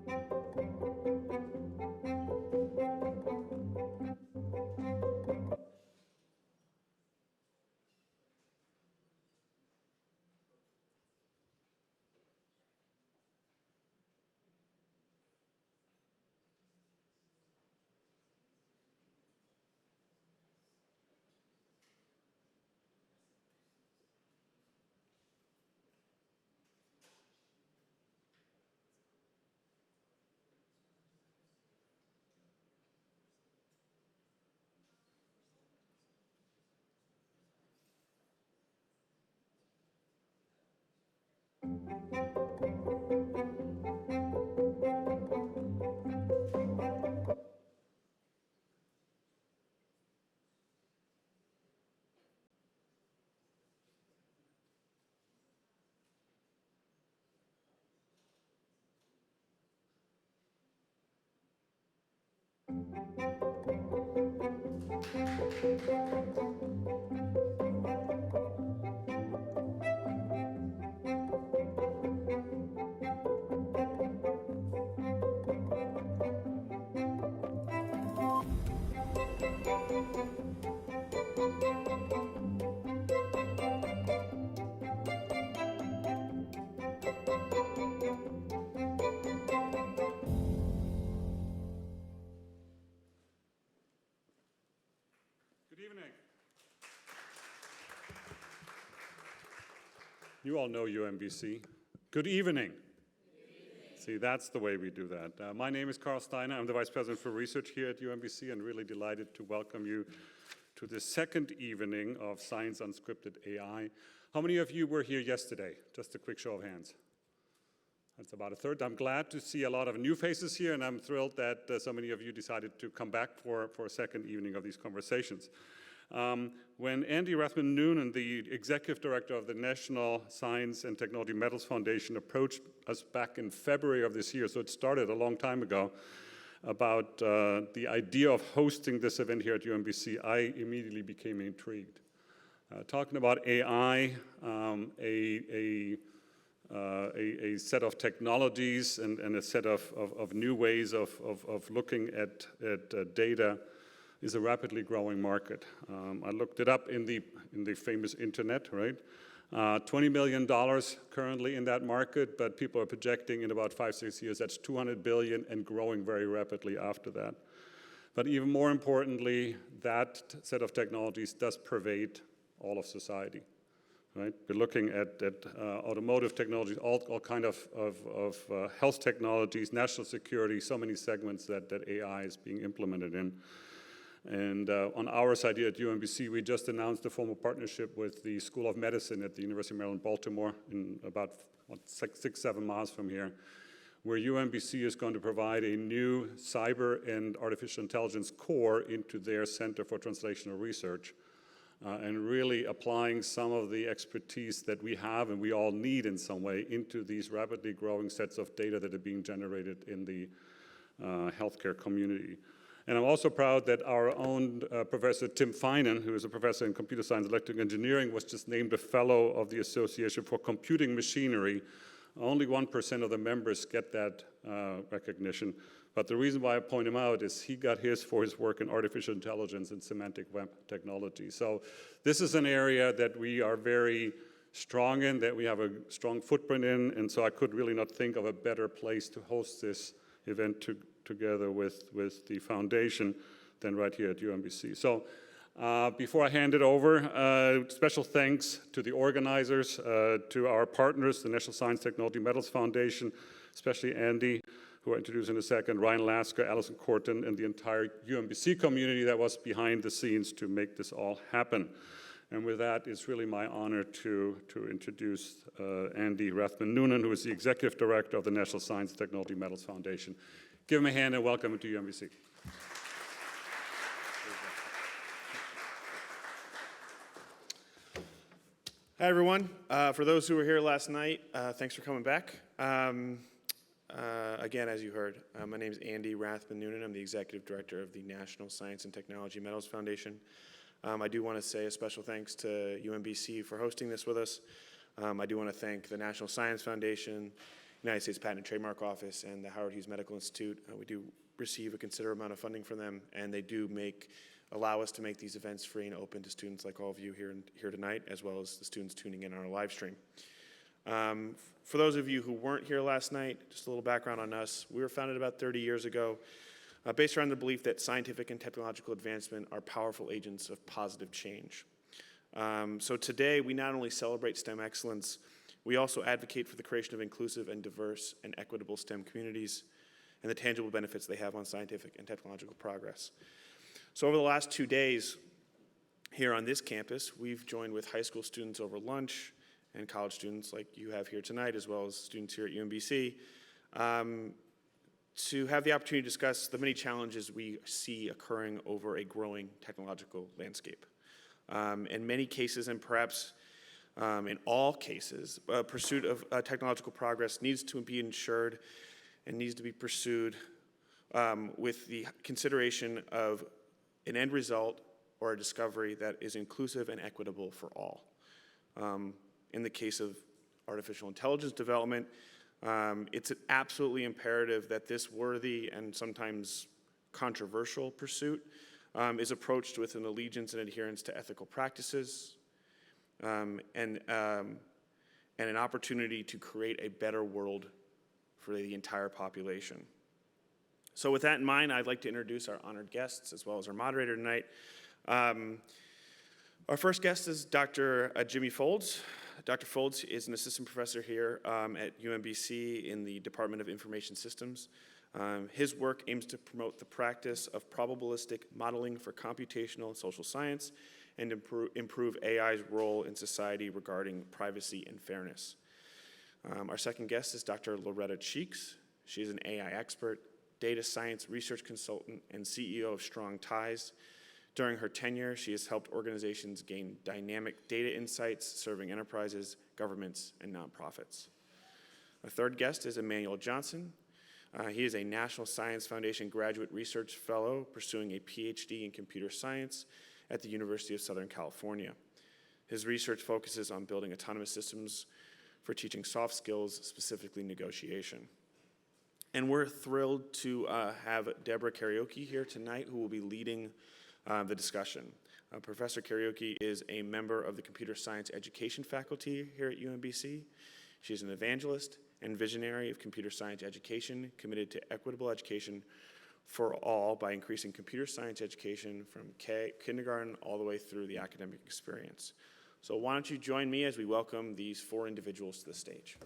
Good evening. You all know UMBC. Good evening. See, that's the way we do that. My name is Carl Steiner. I'm the Vice President for Research here at UMBC and really delighted to welcome you to the second evening of Science Unscripted AI. How many of you were here yesterday? Just a quick show of hands. That's about a third. I'm glad to see a lot of new faces here, and I'm thrilled that so many of you decided to come back for a second evening of these conversations. When Andy Rathman-Noonan, the Executive Director of the National Science and Technology Medals Foundation, approached us back in February of this year, so it started a long time ago, about the idea of hosting this event here at UMBC, I immediately became intrigued. Talking about AI, a set of technologies and a set of new ways of looking at data is a rapidly growing market. I looked it up in the famous internet, right? $20 million currently in that market, but people are projecting in about 5-6 years that's $200 billion and growing very rapidly after that. But even more importantly, that set of technologies does pervade all of society. Right? We're looking at automotive technologies, all kind of health technologies, national security, so many segments that AI is being implemented in. And on our side here at UMBC, we just announced a formal partnership with the School of Medicine at the University of Maryland, Baltimore, in about 6-7 miles from here, where UMBC is going to provide a new cyber and artificial intelligence core into their Center for Translational Research. And really applying some of the expertise that we have and we all need in some way into these rapidly growing sets of data that are being generated in the healthcare community. And I'm also proud that our own Professor Tim Finan, who is a professor in computer science and electrical engineering, was just named a fellow of the Association for Computing Machinery. Only 1% of the members get that recognition. But the reason why I point him out is he got his for his work in artificial intelligence and semantic web technology. So this is an area that we are very strong in, that we have a strong footprint in, and so I could really not think of a better place to host this event together with the foundation than right here at UMBC. So before I hand it over, special thanks to the organizers, to our partners, the National Science Technology Medals Foundation, especially Andy, who I'll introduce in a second, Ryan Lasker, Allison Corton, and the entire UMBC community that was behind the scenes to make this all happen. And with that, it's really my honor to introduce Andy Rathman-Noonan, who is the Executive Director of the National Science and Technology Medals Foundation. Give him a hand and welcome him to UMBC. Hi, everyone. For those who were here last night, thanks for coming back. Again, as you heard, my name is Andy Rathman-Noonan. I'm the Executive Director of the National Science and Technology Medals Foundation. I do want to say a special thanks to UMBC for hosting this with us. I do want to thank the National Science Foundation United States Patent and Trademark Office and the Howard Hughes Medical Institute. We do receive a considerable amount of funding from them, and they do allow us to make these events free and open to students like all of you here tonight, as well as the students tuning in on our live stream. For those of you who weren't here last night, just a little background on us. We were founded about 30 years ago, based around the belief that scientific and technological advancement are powerful agents of positive change. So today, we not only celebrate STEM excellence, we also advocate for the creation of inclusive and diverse and equitable STEM communities and the tangible benefits they have on scientific and technological progress. So over the last 2 days here on this campus, we've joined with high school students over lunch and college students like you have here tonight, as well as students here at UMBC, to have the opportunity to discuss the many challenges we see occurring over a growing technological landscape. In many cases, and perhaps in all cases, pursuit of technological progress needs to be ensured and needs to be pursued with the consideration of an end result or a discovery that is inclusive and equitable for all. In the case of artificial intelligence development, it's absolutely imperative that this worthy and sometimes controversial pursuit is approached with an allegiance and adherence to ethical practices and an opportunity to create a better world for the entire population. So with that in mind, I'd like to introduce our honored guests as well as our moderator tonight. Our first guest is Dr. Jimmy Foulds. Dr. Foulds is an assistant professor here at UMBC in the Department of Information Systems. His work aims to promote the practice of probabilistic modeling for computational and social science and improve AI's role in society regarding privacy and fairness. Our second guest is Dr. Loretta H. She is an AI expert, data science research consultant, and CEO of Strong Ties. During her tenure, she has helped organizations gain dynamic data insights serving enterprises, governments, and nonprofits. Our third guest is Emmanuel Johnson. He is a National Science Foundation Graduate Research Fellow pursuing a PhD in computer science at the University of Southern California. His research focuses on building autonomous systems for teaching soft skills, specifically negotiation. And we're thrilled to have Deborah Karaoke here tonight, who will be leading the discussion. Professor Karaoke is a member of the computer science education faculty here at UMBC. She's an evangelist and visionary of computer science education, committed to equitable education for all by increasing computer science education from kindergarten all the way through the academic experience. So why don't you join me as we welcome these four individuals to the stage.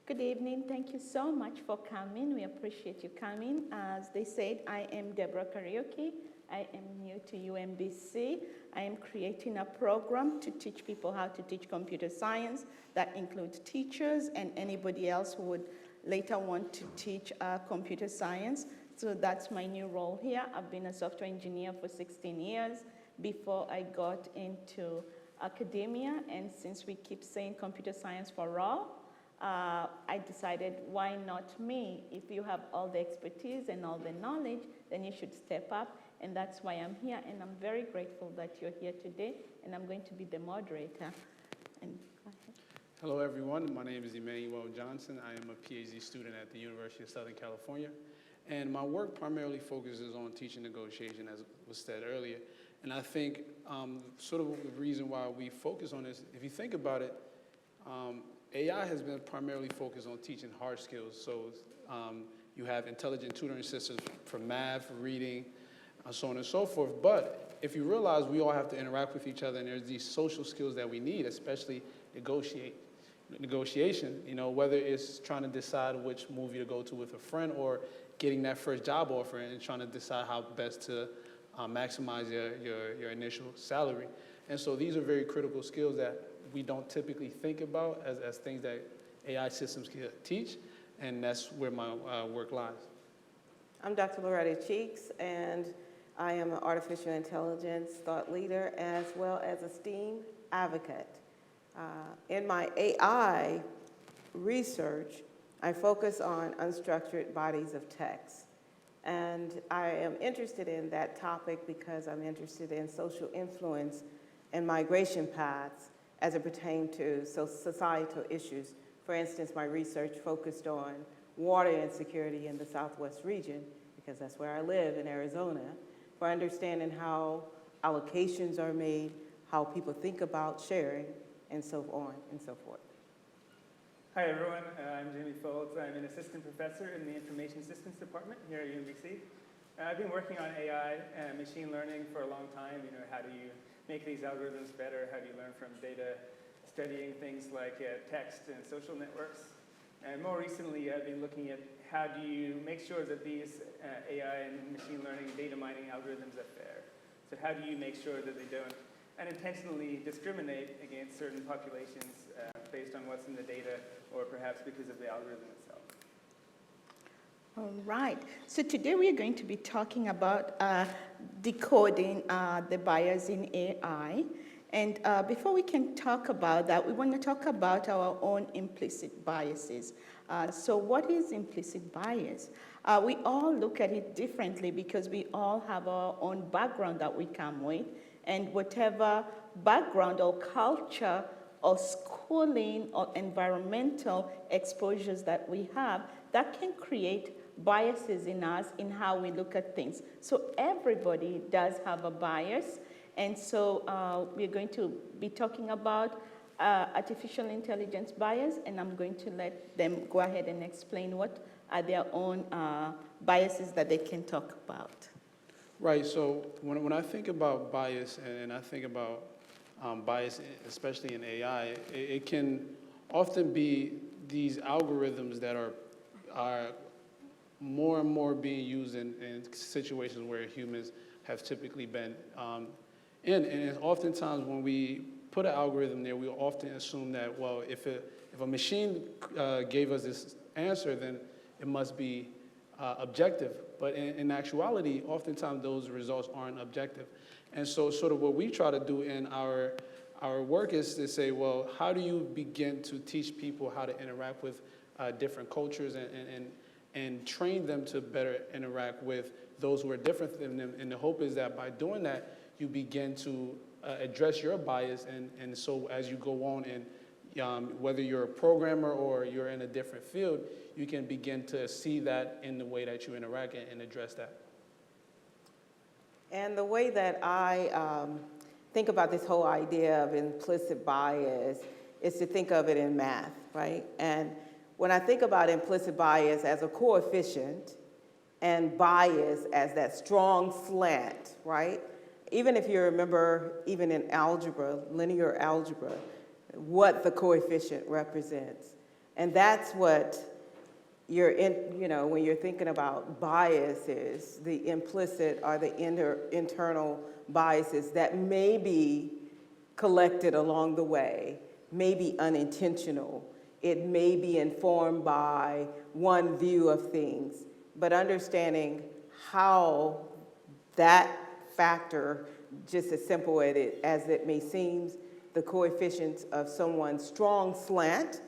Good evening. Thank you so much for coming. We appreciate you coming. As they said, I am Deborah Karaoke. I am new to UMBC. I am creating a program to teach people how to teach computer science. That includes teachers and anybody else who would later want to teach computer science. So that's my new role here. I've been a software engineer for 16 years before I got into academia. And since we keep saying computer science for all, I decided, why not me? If you have all the expertise and all the knowledge, then you should step up, and that's why I'm here, and I'm very grateful that you're here today, and I'm going to be the moderator. And go ahead. Hello, everyone. My name is Emmanuel Johnson. I am a PhD student at the University of Southern California, and my work primarily focuses on teaching negotiation, as was said earlier, and I think sort of the reason why we focus on this, if you think about it, AI has been primarily focused on teaching hard skills. So you have intelligent tutoring systems for math, for reading, so on and so forth. But if you realize we all have to interact with each other, and there's these social skills that we need, especially negotiation, you know, whether it's trying to decide which movie to go to with a friend or getting that first job offer and trying to decide how best to maximize your initial salary. And so these are very critical skills that we don't typically think about as things that AI systems can teach, and that's where my work lies. I'm Dr. Loretta H, and I am an artificial intelligence thought leader as well as a STEAM advocate. In my AI research, I focus on unstructured bodies of text. And I am interested in that topic because I'm interested in social influence and migration paths as it pertains to societal issues. For instance, my research focused on water insecurity in the Southwest region, because that's where I live in Arizona, for understanding how allocations are made, how people think about sharing, and so on and so forth. Hi everyone, I'm Jamie Foulds. I'm an assistant professor in the Information Systems Department here at UMBC. I've been working on AI and machine learning for a long time. You know, how do you make these algorithms better? How do you learn from data? Studying things like text and social networks. And more recently, I've been looking at how do you make sure that these AI and machine learning data mining algorithms are fair. So how do you make sure that they don't unintentionally discriminate against certain populations based on what's in the data, or perhaps because of the algorithm itself? All right. So today we are going to be talking about decoding the bias in AI. And before we can talk about that, we want to talk about our own implicit biases. So what is implicit bias? We all look at it differently because we all have our own background that we come with. And whatever background or culture or schooling or environmental exposures that we have, that can create biases in us in how we look at things. So everybody does have a bias. And so we're going to be talking about artificial intelligence bias, and I'm going to let them go ahead and explain what are their own biases that they can talk about. Right, so when I think about bias, and I think about bias, especially in AI, it can often be these algorithms that are more and more being used in situations where humans have typically been and oftentimes when we put an algorithm there, we often assume that, well, if a machine gave us this answer, then it must be objective. But in actuality, oftentimes those results aren't objective. And so sort of what we try to do in our work is to say, well, how do you begin to teach people how to interact with different cultures and train them to better interact with those who are different than them? And the hope is that by doing that, you begin to address your bias, and so as you go on and whether you're a programmer or you're in a different field, you can begin to see that in the way that you interact and address that. And the way that I think about this whole idea of implicit bias is to think of it in math, right? And when I think about implicit bias as a coefficient and bias as that strong slant, right? Even if you remember, even in algebra, linear algebra, what the coefficient represents. And that's what you're in, you know, when you're thinking about biases, the implicit or the internal biases that may be collected along the way, may be unintentional. It may be informed by one view of things, but understanding how that factor, just as simple as it may seem, the coefficients of someone's strong slant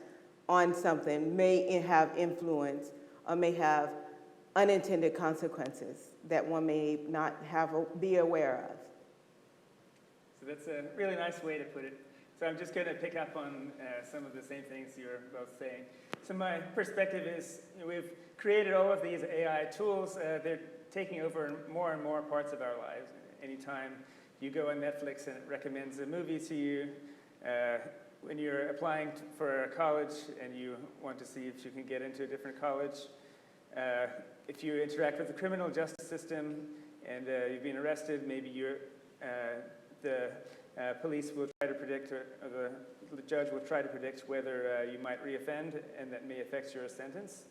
on something may have influence or may have unintended consequences that one may not be aware of. So that's a really nice way to put it. So I'm just going to pick up on some of the same things you're both saying. So my perspective is, you know, we've created all of these AI tools. They're taking over more and more parts of our lives. Anytime you go on Netflix and it recommends a movie to you, when you're applying for a college and you want to see if you can get into a different college, if you interact with the criminal justice system and you've been arrested, maybe the police will try to predict, or the judge will try to predict whether you might reoffend, and that may affect your sentence.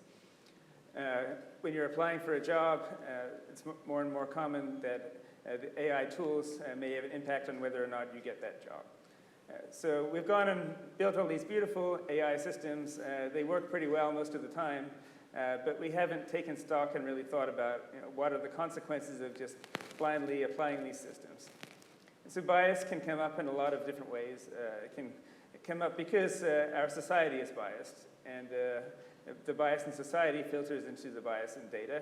When you're applying for a job, it's more and more common that the AI tools may have an impact on whether or not you get that job. So we've gone and built all these beautiful AI systems. They work pretty well most of the time, but we haven't taken stock and really thought about what are the consequences of just blindly applying these systems. And so bias can come up in a lot of different ways. It can come up because our society is biased, and the bias in society filters into the bias in data,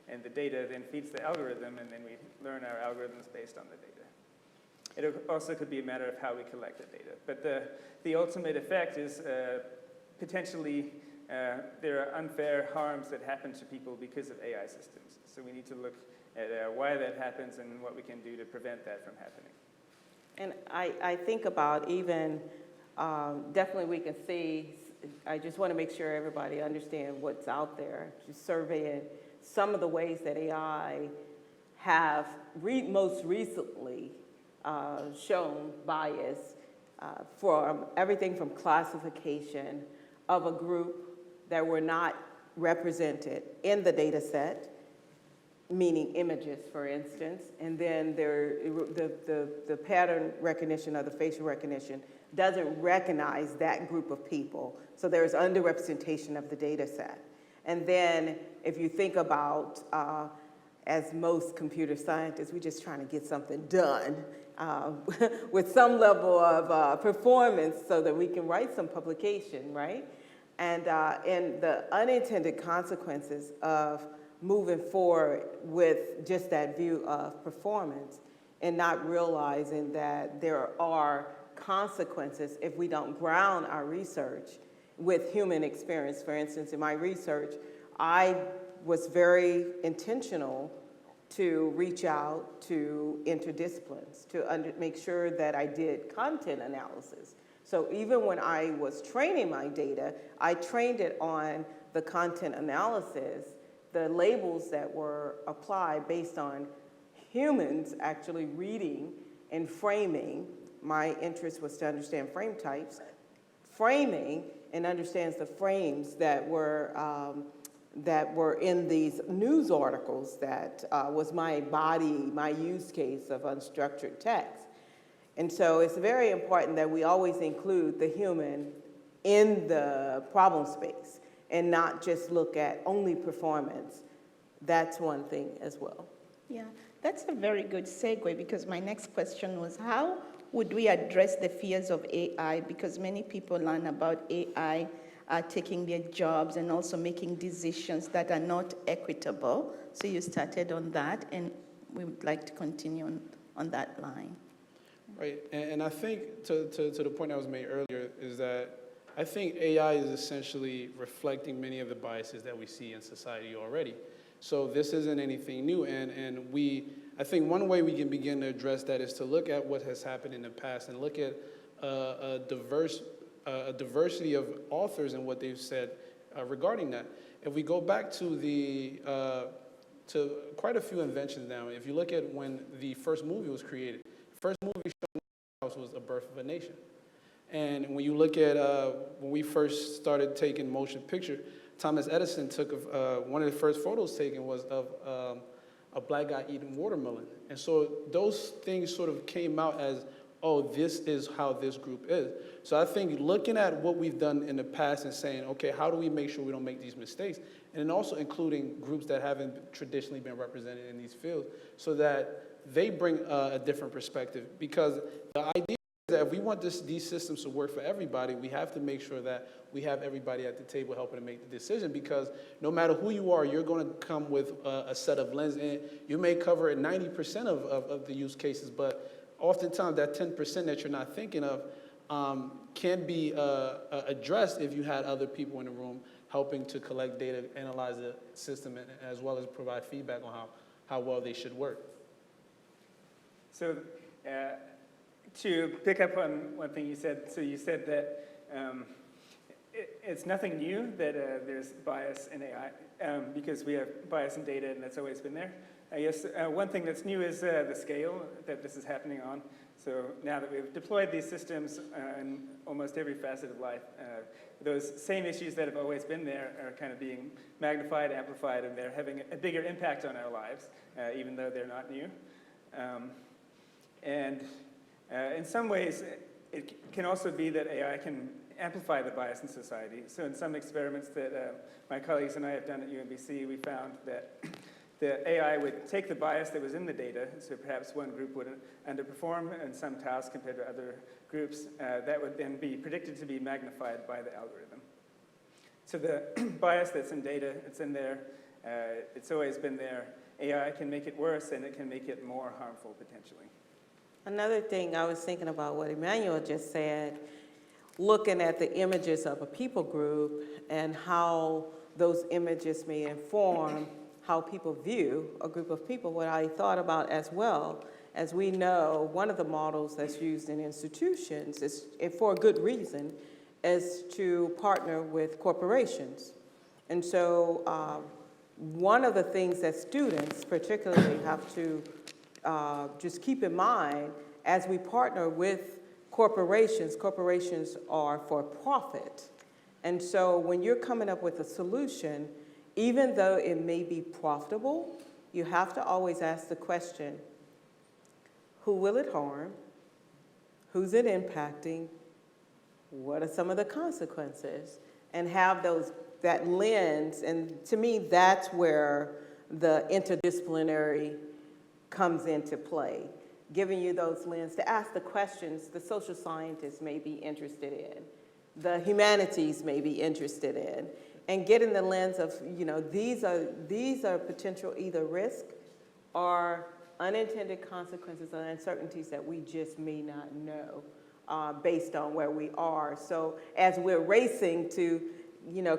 and the data then feeds the algorithm, and then we learn our algorithms based on the data. It also could be a matter of how we collect the data. But the ultimate effect is potentially there are unfair harms that happen to people because of AI systems. So we need to look at why that happens and what we can do to prevent that from happening. And I think about even, definitely we can see, I just want to make sure everybody understands what's out there, just surveying some of the ways that AI have most recently shown bias for everything from classification of a group that were not represented in the data set, meaning images, for instance, and then the pattern recognition or the facial recognition doesn't recognize that group of people. So there's underrepresentation of the data set. And then if you think about, as most computer scientists, we're just trying to get something done with some level of performance so that we can write some publication, right? And the unintended consequences of moving forward with just that view of performance and not realizing that there are consequences if we don't ground our research with human experience. For instance, in my research, I was very intentional to reach out to interdisciplines to make sure that I did content analysis. So even when I was training my data, I trained it on the content analysis, the labels that were applied based on humans actually reading and framing. My interest was to understand frame types, framing, and understands the frames that were in these news articles that was my use case of unstructured text. And so it's very important that we always include the human in the problem space and not just look at only performance. That's one thing as well. Yeah, that's a very good segue, because my next question was, how would we address the fears of AI? Because many people learn about AI taking their jobs and also making decisions that are not equitable. So you started on that, and we would like to continue on that line. Right, and I think to the point that was made earlier is that I think AI is essentially reflecting many of the biases that we see in society already. So this isn't anything new, and I think one way we can begin to address that is to look at what has happened in the past and look at a diversity of authors and what they've said regarding that. If we go back to to quite a few inventions now, if you look at when the first movie was created, the first movie shown was A Birth of a Nation. And when you look at when we first started taking motion picture, Thomas Edison took one of the first photos taken was of a black guy eating watermelon. And so those things sort of came out as, oh, this is how this group is. So I think looking at what we've done in the past and saying, okay, how do we make sure we don't make these mistakes? And then also including groups that haven't traditionally been represented in these fields so that they bring a different perspective. Because the idea is that if we want these systems to work for everybody, we have to make sure that we have everybody at the table helping to make the decision, because no matter who you are, you're going to come with a set of lenses, and you may cover 90% of the use cases, but oftentimes that 10% that you're not thinking of can be addressed if you had other people in the room helping to collect data, analyze the system, as well as provide feedback on how well they should work. So to pick up on one thing you said, so you said that it's nothing new that there's bias in AI, because we have bias in data, and that's always been there. I guess one thing that's new is the scale that this is happening on. So now that we've deployed these systems in almost every facet of life, those same issues that have always been there are kind of being magnified, amplified, and they're having a bigger impact on our lives, even though they're not new. And in some ways, it can also be that AI can amplify the bias in society. So in some experiments that my colleagues and I have done at UMBC, we found that the AI would take the bias that was in the data, so perhaps one group would underperform in some tasks compared to other groups, that would then be predicted to be magnified by the algorithm. So the bias that's in data, it's in there, it's always been there. AI can make it worse, and it can make it more harmful potentially. Another thing I was thinking about what Emmanuel just said, looking at the images of a people group and how those images may inform how people view a group of people. What I thought about as well, as we know, one of the models that's used in institutions is, for a good reason, is to partner with corporations. And so one of the things that students particularly have to just keep in mind as we partner with corporations, corporations are for profit. And so when you're coming up with a solution, even though it may be profitable, you have to always ask the question, who will it harm? Who's it impacting? What are some of the consequences? And have that lens, and to me, that's where the interdisciplinary comes into play, giving you those lenses to ask the questions the social scientists may be interested in, the humanities may be interested in, and getting the lens of, these are potential either risk or unintended consequences or uncertainties that we just may not know based on where we are. So as we're racing to,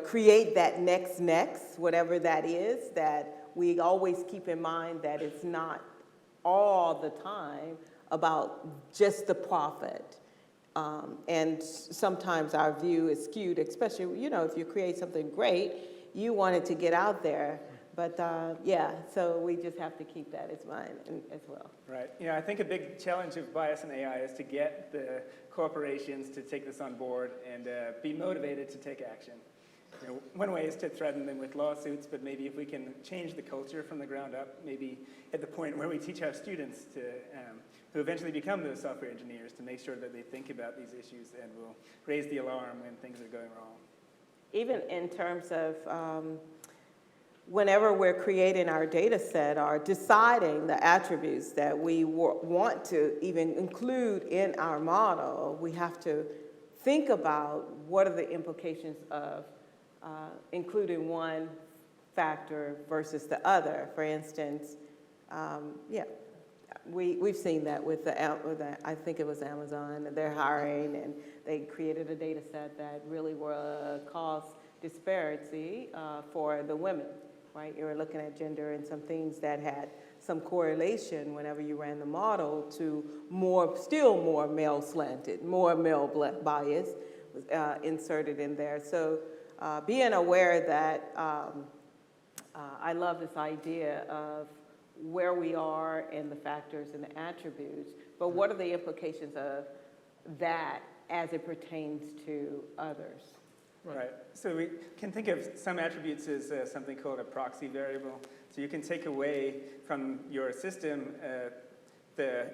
create that next, whatever that is, that we always keep in mind that it's not all the time about just the profit. And sometimes our view is skewed, especially, if you create something great, you want it to get out there. But so we just have to keep that in mind as well. Right. I think a big challenge of bias in AI is to get the corporations to take this on board and be motivated to take action. One way is to threaten them with lawsuits, but maybe if we can change the culture from the ground up, maybe at the point where we teach our students to, who eventually become those software engineers, to make sure that they think about these issues and will raise the alarm when things are going wrong. Even in terms of whenever we're creating our data set or deciding the attributes that we want to even include in our model, we have to think about what are the implications of including one factor versus the other. For instance, we've seen that with I think it was Amazon. They're hiring, and they created a data set that really were cost disparity for the women, right? You were looking at gender and some things that had some correlation whenever you ran the model to still more male slanted, more male bias was inserted in there. So being aware that I love this idea of where we are and the factors and the attributes, but what are the implications of that as it pertains to others? Right. So we can think of some attributes as something called a proxy variable. So you can take away from your system the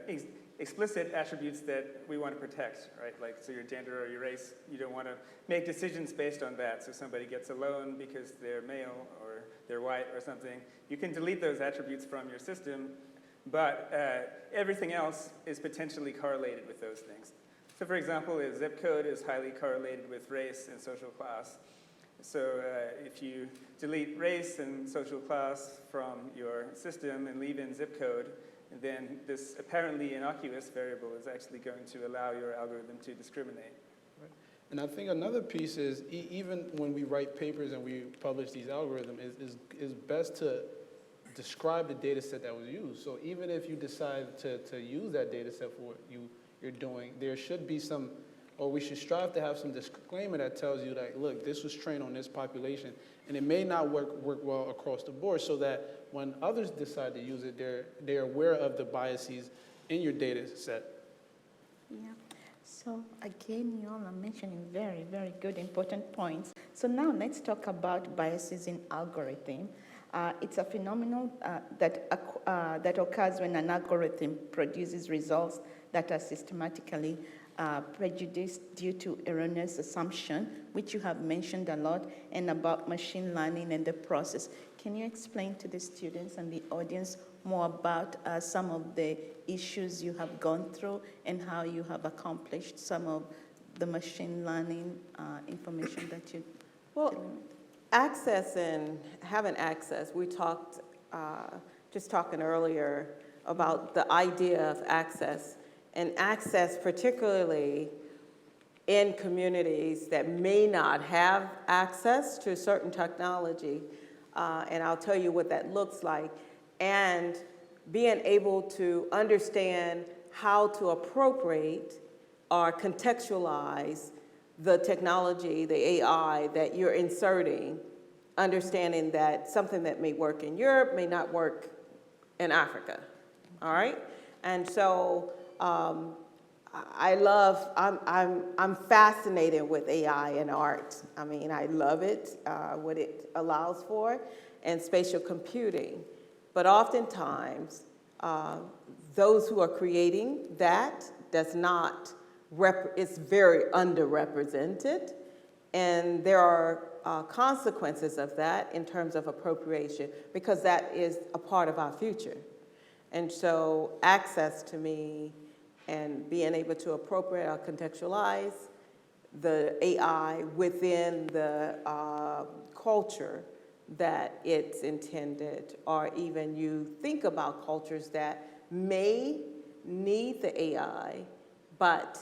explicit attributes that we want to protect, right? Like, so your gender or your race, you don't want to make decisions based on that. So somebody gets a loan because they're male or they're white or something. You can delete those attributes from your system, but everything else is potentially correlated with those things. So for example, a zip code is highly correlated with race and social class. So if you delete race and social class from your system and leave in zip code, then this apparently innocuous variable is actually going to allow your algorithm to discriminate. Right. And I think another piece is even when we write papers and we publish these algorithms, is best to describe the data set that was used. So even if you decide to use that data set for what you're doing, there should be some, or we should strive to have some disclaimer that tells you that, look, this was trained on this population, and it may not work well across the board, so that when others decide to use it, they're aware of the biases in your data set. Yeah. So again, you all are mentioning very, very good, important points. So now let's talk about biases in algorithm. It's a phenomenon that occurs when an algorithm produces results that are systematically prejudice due to erroneous assumption, which you have mentioned a lot, and about machine learning and the process. Can you explain to the students and the audience more about some of the issues you have gone through and how you have accomplished some of the machine learning information that you Well, access and having access, we talked, just talking earlier about the idea of access, and access particularly in communities that may not have access to certain technology, and I'll tell you what that looks like, and being able to understand how to appropriate or contextualize the technology, the AI that you're inserting, understanding that something that may work in Europe may not work in Africa, all right? And so I'm fascinated with AI and art. I mean, I love it, what it allows for, and spatial computing. But oftentimes, those who are creating that does not, it's very underrepresented, and there are consequences of that in terms of appropriation, because that is a part of our future. And so access to me and being able to appropriate or contextualize the AI within the culture that it's intended, or even you think about cultures that may need the AI, but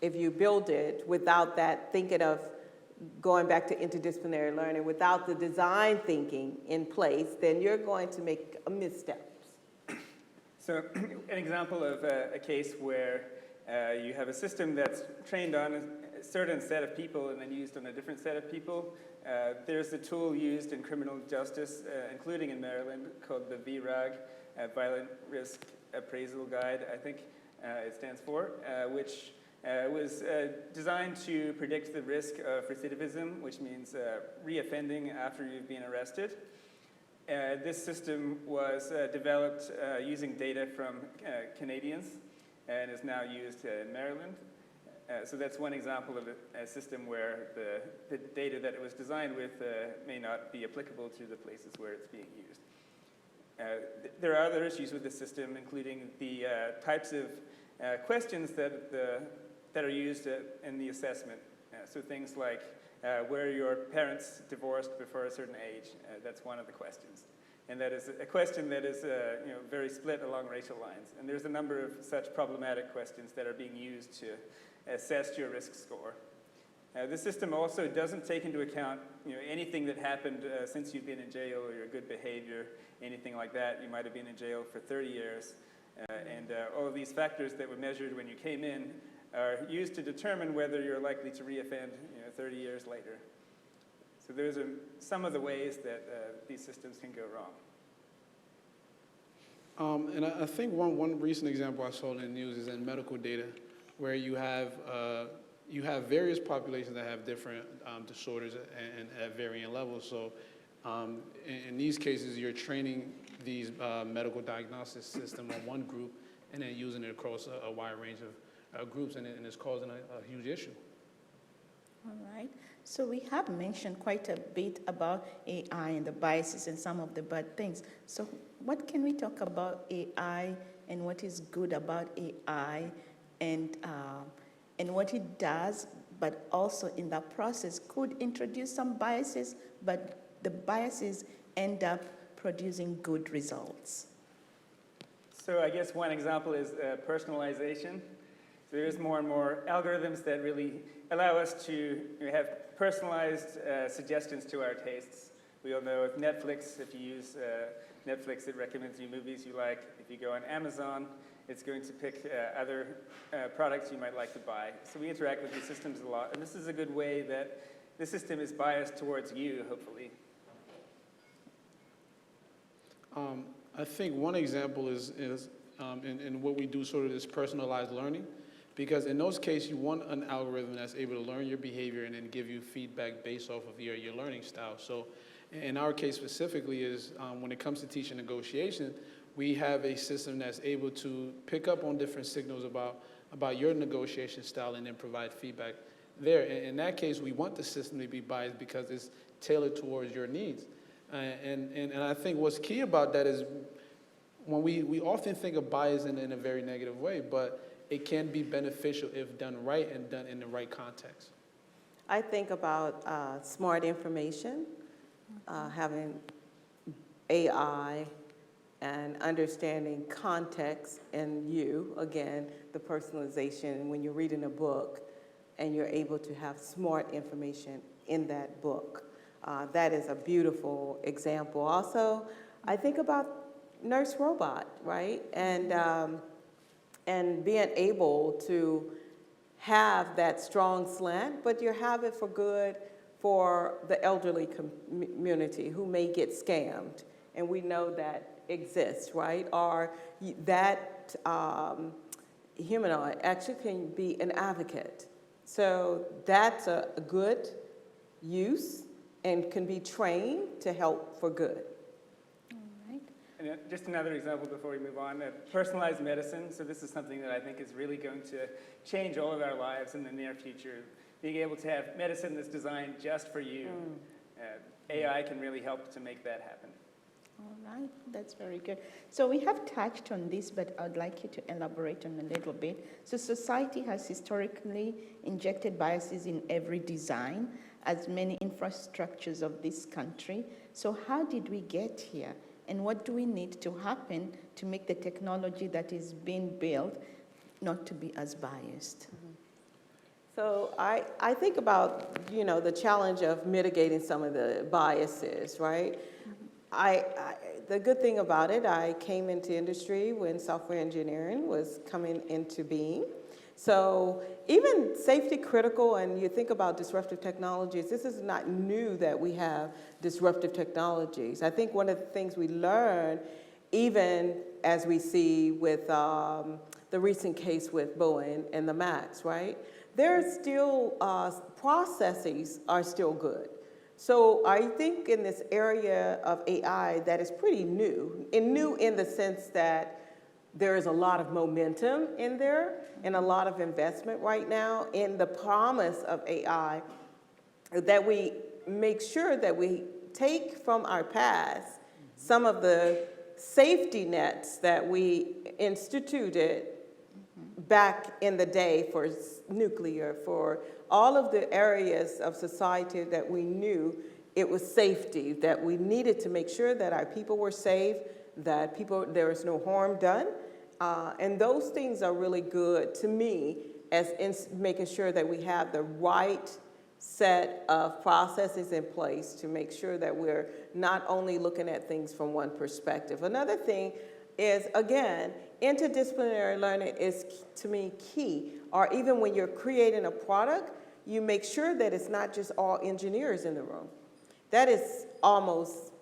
if you build it without that thinking of going back to interdisciplinary learning, without the design thinking in place, then you're going to make a misstep. So an example of a case where you have a system that's trained on a certain set of people and then used on a different set of people. There's a tool used in criminal justice, including in Maryland, called the VRAG, Violent Risk Appraisal Guide, I think it stands for, which was designed to predict the risk of recidivism, which means reoffending after you've been arrested. This system was developed using data from Canadians and is now used in Maryland. So that's one example of a system where the data that it was designed with may not be applicable to the places where it's being used. There are other issues with the system, including the types of questions that are used in the assessment. So things like, were your parents divorced before a certain age? That's one of the questions. And that is a question that is very split along racial lines. And there's a number of such problematic questions that are being used to assess your risk score. The system also doesn't take into account anything that happened since you've been in jail, or your good behavior, anything like that. You might have been in jail for 30 years. And all of these factors that were measured when you came in are used to determine whether you're likely to reoffend 30 years later. So those are some of the ways that these systems can go wrong. And I think one recent example I saw in the news is in medical data, where you have various populations that have different disorders and at varying levels. So in these cases, you're training these medical diagnosis system on one group and then using it across a wide range of groups, and it's causing a huge issue. All right. So we have mentioned quite a bit about AI and the biases and some of the bad things. So what can we talk about AI and what is good about AI and what it does, but also in that process could introduce some biases, but the biases end up producing good results? So I guess one example is personalization. So there's more and more algorithms that really allow us to have personalized suggestions to our tastes. We all know with Netflix, if you use Netflix, it recommends you movies you like. If you go on Amazon, it's going to pick other products you might like to buy. So we interact with these systems a lot, and this is a good way that the system is biased towards you, hopefully. I think one example is in what we do, sort of this personalized learning. Because in those cases, you want an algorithm that's able to learn your behavior and then give you feedback based off of your learning style. So in our case specifically is when it comes to teaching negotiation, we have a system that's able to pick up on different signals about about your negotiation style and then provide feedback there. In that case, we want the system to be biased because it's tailored towards your needs. And I think what's key about that is when we often think of bias in a very negative way, but it can be beneficial if done right and done in the right context. I think about smart information, having AI and understanding context and again, the personalization when you're reading a book and you're able to have smart information in that book. That is a beautiful example. Also, I think about nurse robot, right? And being able to have that strong slant, but you have it for good for the elderly community who may get scammed. And we know that exists, right? Or that humanoid actually can be an advocate. So that's a good use and can be trained to help for good. And just another example before we move on, personalized medicine. So this is something that I think is really going to change all of our lives in the near future. Being able to have medicine that's designed just for you. AI can really help to make that happen. All right, that's very good. So we have touched on this, but I'd like you to elaborate on a little bit. So society has historically injected biases in every design, as many infrastructures of this country. So how did we get here? And what do we need to happen to make the technology that is being built not to be as biased? So I think about, the challenge of mitigating some of the biases, right? The good thing about it, I came into industry when software engineering was coming into being. So even safety critical, and you think about disruptive technologies, this is not new that we have disruptive technologies. I think one of the things we learn, even as we see with the recent case with Boeing and the MAX, right? There's still, processes are still good. So I think in this area of AI that is pretty new, and new in the sense that there is a lot of momentum in there and a lot of investment right now in the promise of AI, that we make sure that we take from our past some of the safety nets that we instituted back in the day for nuclear, for all of the areas of society that we knew it was safety, that we needed to make sure that our people were safe, that there was no harm done. And those things are really good to me as in making sure that we have the right set of processes in place to make sure that we're not only looking at things from one perspective. Another thing is, again, interdisciplinary learning is, to me, key. Or even when you're creating a product, you make sure that it's not just all engineers in the room. That is almost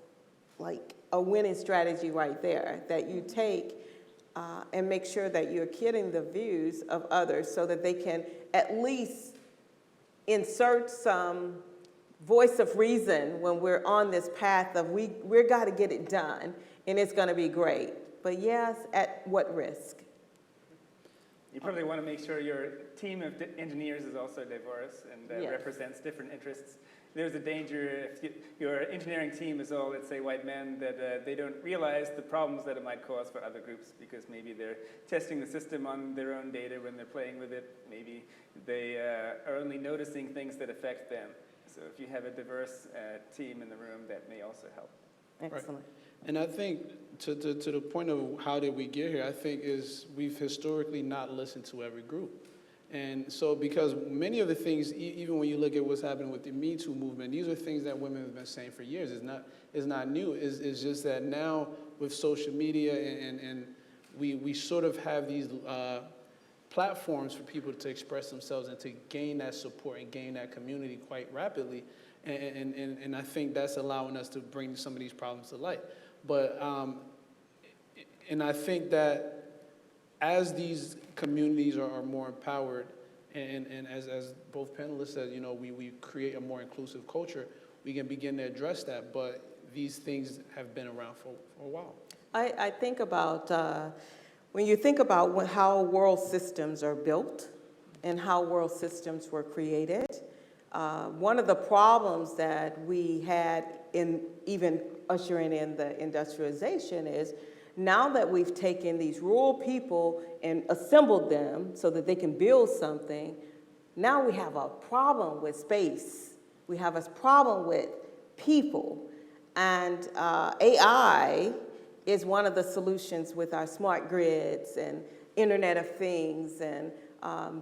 like a winning strategy right there, that you take and make sure that you're getting the views of others so that they can at least insert some voice of reason when we're on this path of we're got to get it done and it's going to be great. But yes, at what risk? You probably want to make sure your team of engineers is also diverse and Yes. represents different interests. There's a danger if your engineering team is all, let's say, white men, that they don't realize the problems that it might cause for other groups because maybe they're testing the system on their own data when they're playing with it. Maybe they are only noticing things that affect them. So if you have a diverse team in the room, that may also help. Excellent. Right. And I think to the point of how did we get here, I think is we've historically not listened to every group. And so because many of the things, even when you look at what's happening with the Me Too movement, these are things that women have been saying for years. It's not new. It's just that now with social media and we sort of have these platforms for people to express themselves and to gain that support and gain that community quite rapidly. And I think that's allowing us to bring some of these problems to light. But, and I think that as these communities are more empowered, and as both panelists said, we create a more inclusive culture, we can begin to address that. But these things have been around for a while. I think about when you think about how world systems are built and how world systems were created, one of the problems that we had in even ushering in the industrialization is now that we've taken these rural people and assembled them so that they can build something, now we have a problem with space. We have a problem with people. And AI is one of the solutions with our smart grids and Internet of Things. And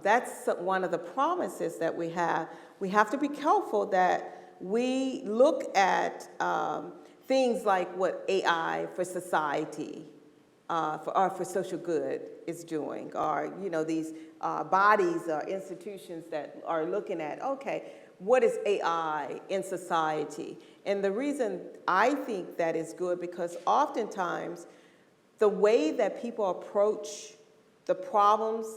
that's one of the promises that we have. We have to be careful that we look at things like what AI for society or for social good is doing, or these bodies or institutions that are looking at, okay, what is AI in society? And the reason I think that is good, because oftentimes the way that people approach the problems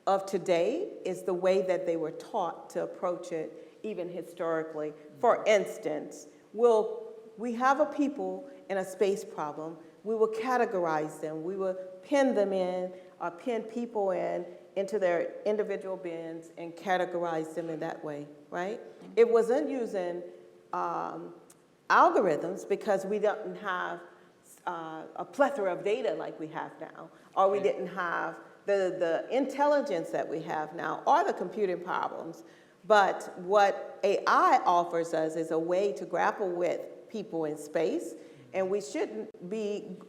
of today is the way that they were taught to approach it, even historically. For instance, we have a people in a space problem, we will categorize them, we will pin them in, or pin people into their individual bins and categorize them in that way, right? It wasn't using algorithms because we didn't have a plethora of data like we have now, or we didn't have the intelligence that we have now, or the computing problems. But what AI offers us is a way to grapple with people in space, and we shouldn't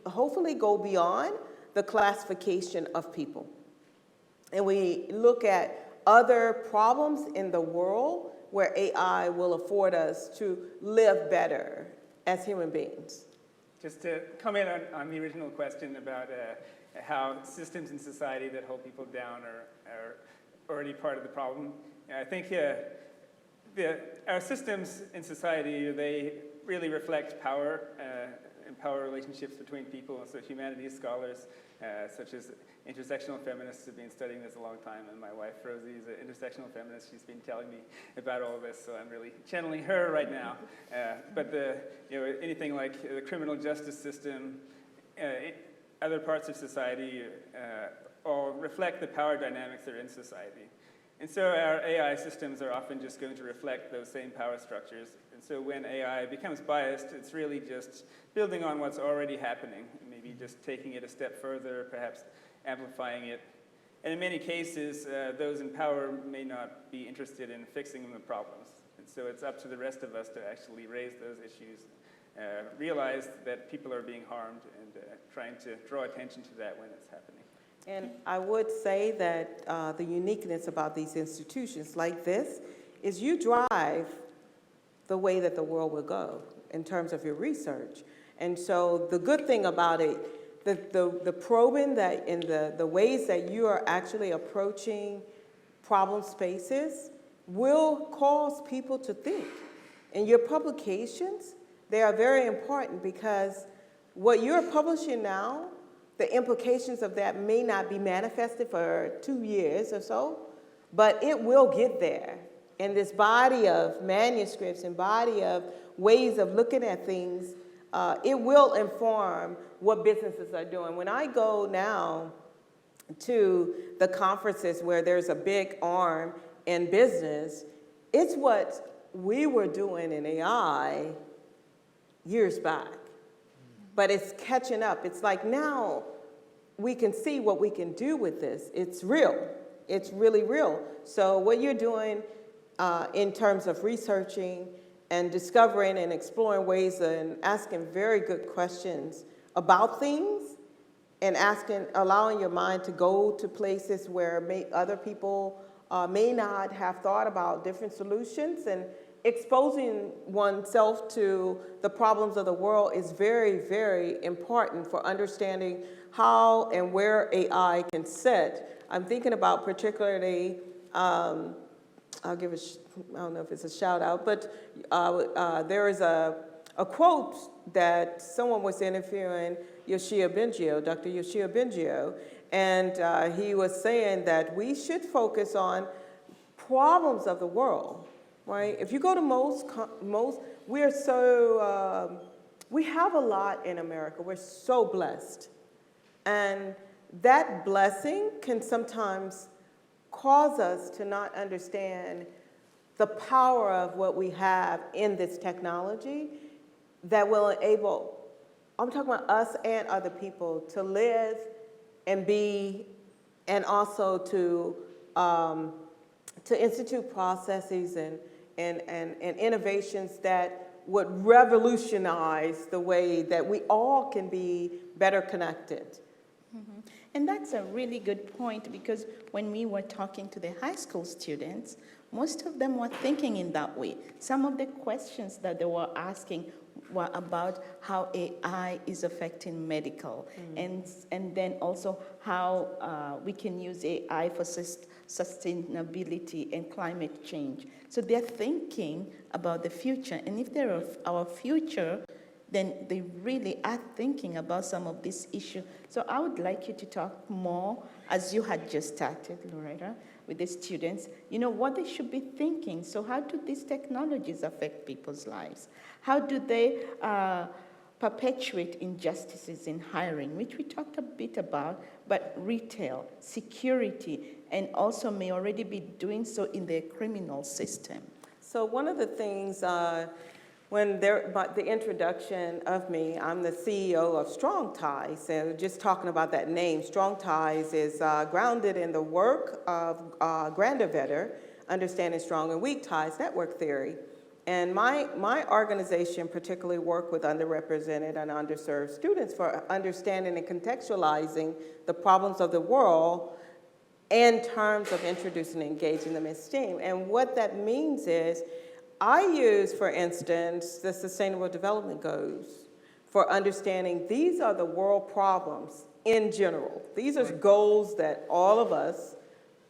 hopefully go beyond the classification of people. And we look at other problems in the world where AI will afford us to live better as human beings. Just to comment on the original question about how systems in society that hold people down are already part of the problem. I think our systems in society, they really reflect power and power relationships between people. And so humanities scholars, such as intersectional feminists, have been studying this a long time, and my wife Rosie is an intersectional feminist. She's been telling me about all this, so I'm really channeling her right now. But anything like the criminal justice system, other parts of society, all reflect the power dynamics that are in society. And so our AI systems are often just going to reflect those same power structures. And so when AI becomes biased, it's really just building on what's already happening, and maybe just taking it a step further, perhaps amplifying it. And in many cases, those in power may not be interested in fixing the problems. And so it's up to the rest of us to actually raise those issues, realize that people are being harmed, and trying to draw attention to that when it's happening. And I would say that the uniqueness about these institutions like this is you drive the way that the world will go in terms of your research. And so the good thing about it, the probing that in the ways that you are actually approaching problem spaces will cause people to think. And your publications, they are very important, because what you're publishing now, the implications of that may not be manifested for 2 years or so, but it will get there. And this body of manuscripts and body of ways of looking at things, it will inform what businesses are doing. When I go now to the conferences where there's a big arm in business, it's what we were doing in AI years back. But it's catching up. It's like now we can see what we can do with this. It's real. It's really real. So what you're doing in terms of researching and discovering and exploring ways and asking very good questions about things, and allowing your mind to go to places where other people may not have thought about different solutions, and exposing oneself to the problems of the world is very, very important for understanding how and where AI can sit. I'm thinking about particularly, I'll give I don't know if it's a shout out, but there is a quote that someone was interviewing Dr. Yoshia Bengio, and he was saying that we should focus on problems of the world. Right? If you go to most, we are so, we have a lot in America. We're so blessed. And that blessing can sometimes cause us to not understand the power of what we have in this technology that will enable, I'm talking about us and other people, to live and be, and also to institute processes and innovations that would revolutionize the way that we all can be better connected. Mm-hmm. And that's a really good point, because when we were talking to the high school students, most of them were thinking in that way. Some of the questions that they were asking were about how AI is affecting medical, and then also how we can use AI for sustainability and climate change. So they're thinking about the future, and if they're our future, then they really are thinking about some of these issues. So I would like you to talk more, as you had just started, Loretta, with the students, what they should be thinking. So how do these technologies affect people's lives? How do they perpetuate injustices in hiring, which we talked a bit about, but retail, security, and also may already be doing so in the criminal system? So one of the things, the introduction of me, I'm the CEO of Strong Ties. So just talking about that name, Strong Ties is grounded in the work of Grandivetter, Understanding Strong and Weak Ties Network Theory. And my organization particularly work with underrepresented and underserved students for understanding and contextualizing the problems of the world in terms of introducing and engaging them in STEAM. And what that means is, I use, for instance, the Sustainable Development Goals for understanding these are the world problems in general. These are goals that all of us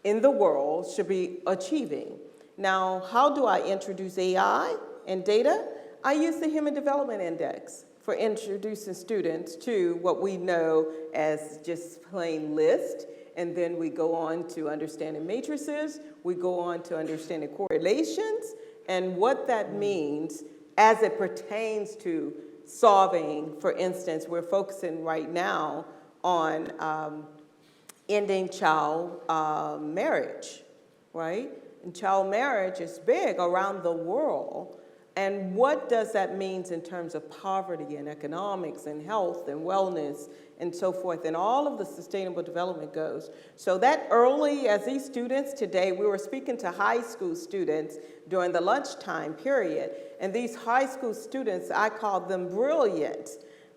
in the world should be achieving. Now, how do I introduce AI and data? I use the Human Development Index for introducing students to what we know as just plain list, and then we go on to understanding matrices, we go on to understanding correlations, and what that means as it pertains to solving. For instance, we're focusing right now on ending child marriage, right? And child marriage is big around the world. And what does that mean in terms of poverty and economics and health and wellness and so forth, and all of the sustainable development goals. So that early, as these students today, we were speaking to high school students during the lunchtime period, and these high school students, I called them brilliant,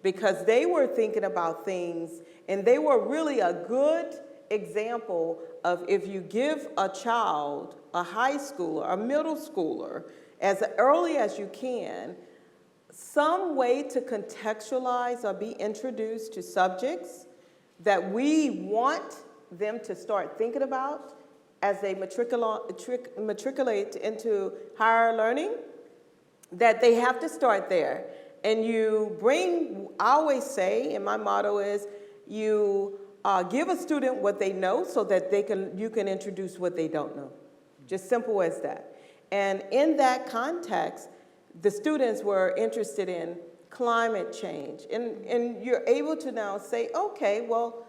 because they were thinking about things, and they were really a good example of, if you give a child, a high schooler, a middle schooler, as early as you can, some way to contextualize or be introduced to subjects that we want them to start thinking about as they matriculate into higher learning, that they have to start there. And you bring, I always say, and my motto is, you give a student what they know so that you can introduce what they don't know. Just simple as that. And in that context, the students were interested in climate change. And you're able to now say, okay, well,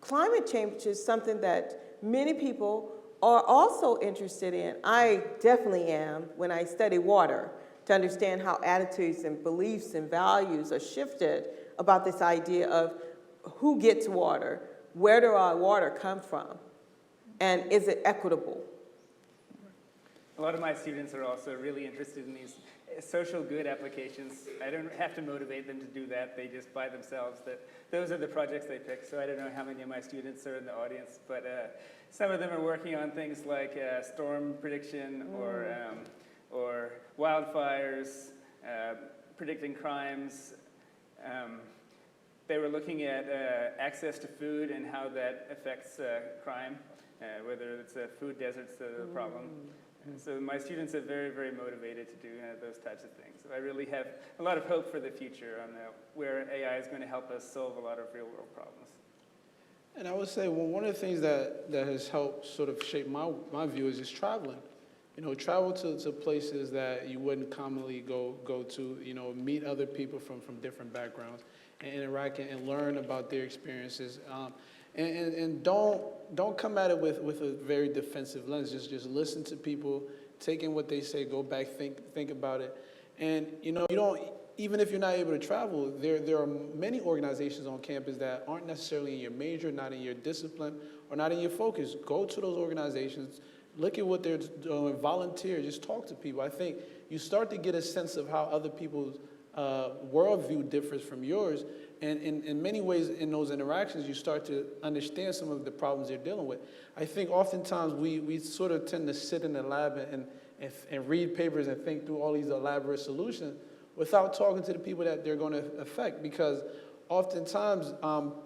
climate change is something that many people are also interested in. I definitely am when I study water, to understand how attitudes and beliefs and values are shifted about this idea of who gets water, where do our water come from, and is it equitable? A lot of my students are also really interested in these social good applications. I don't have to motivate them to do that. They just by themselves, those are the projects they pick. So I don't know how many of my students are in the audience, but some of them are working on things like storm prediction or wildfires, predicting crimes. They were looking at access to food and how that affects crime, whether it's food deserts the problem. So my students are very, very motivated to do those types of things. So I really have a lot of hope for the future on where AI is going to help us solve a lot of real-world problems. And I would say, well, one of the things that has helped sort of shape my view is just traveling. Travel to places that you wouldn't commonly go to, meet other people from different backgrounds and interact and learn about their experiences. And don't come at it with a very defensive lens. Just listen to people, take in what they say, go back, think about it. And you don't, even if you're not able to travel, there are many organizations on campus that aren't necessarily in your major, not in your discipline, or not in your focus. Go to those organizations, look at what they're doing, volunteer, just talk to people. I think you start to get a sense of how other people's worldview differs from yours. And in many ways, in those interactions, you start to understand some of the problems they're dealing with. I think oftentimes we sort of tend to sit in the lab and read papers and think through all these elaborate solutions without talking to the people that they're going to affect, because oftentimes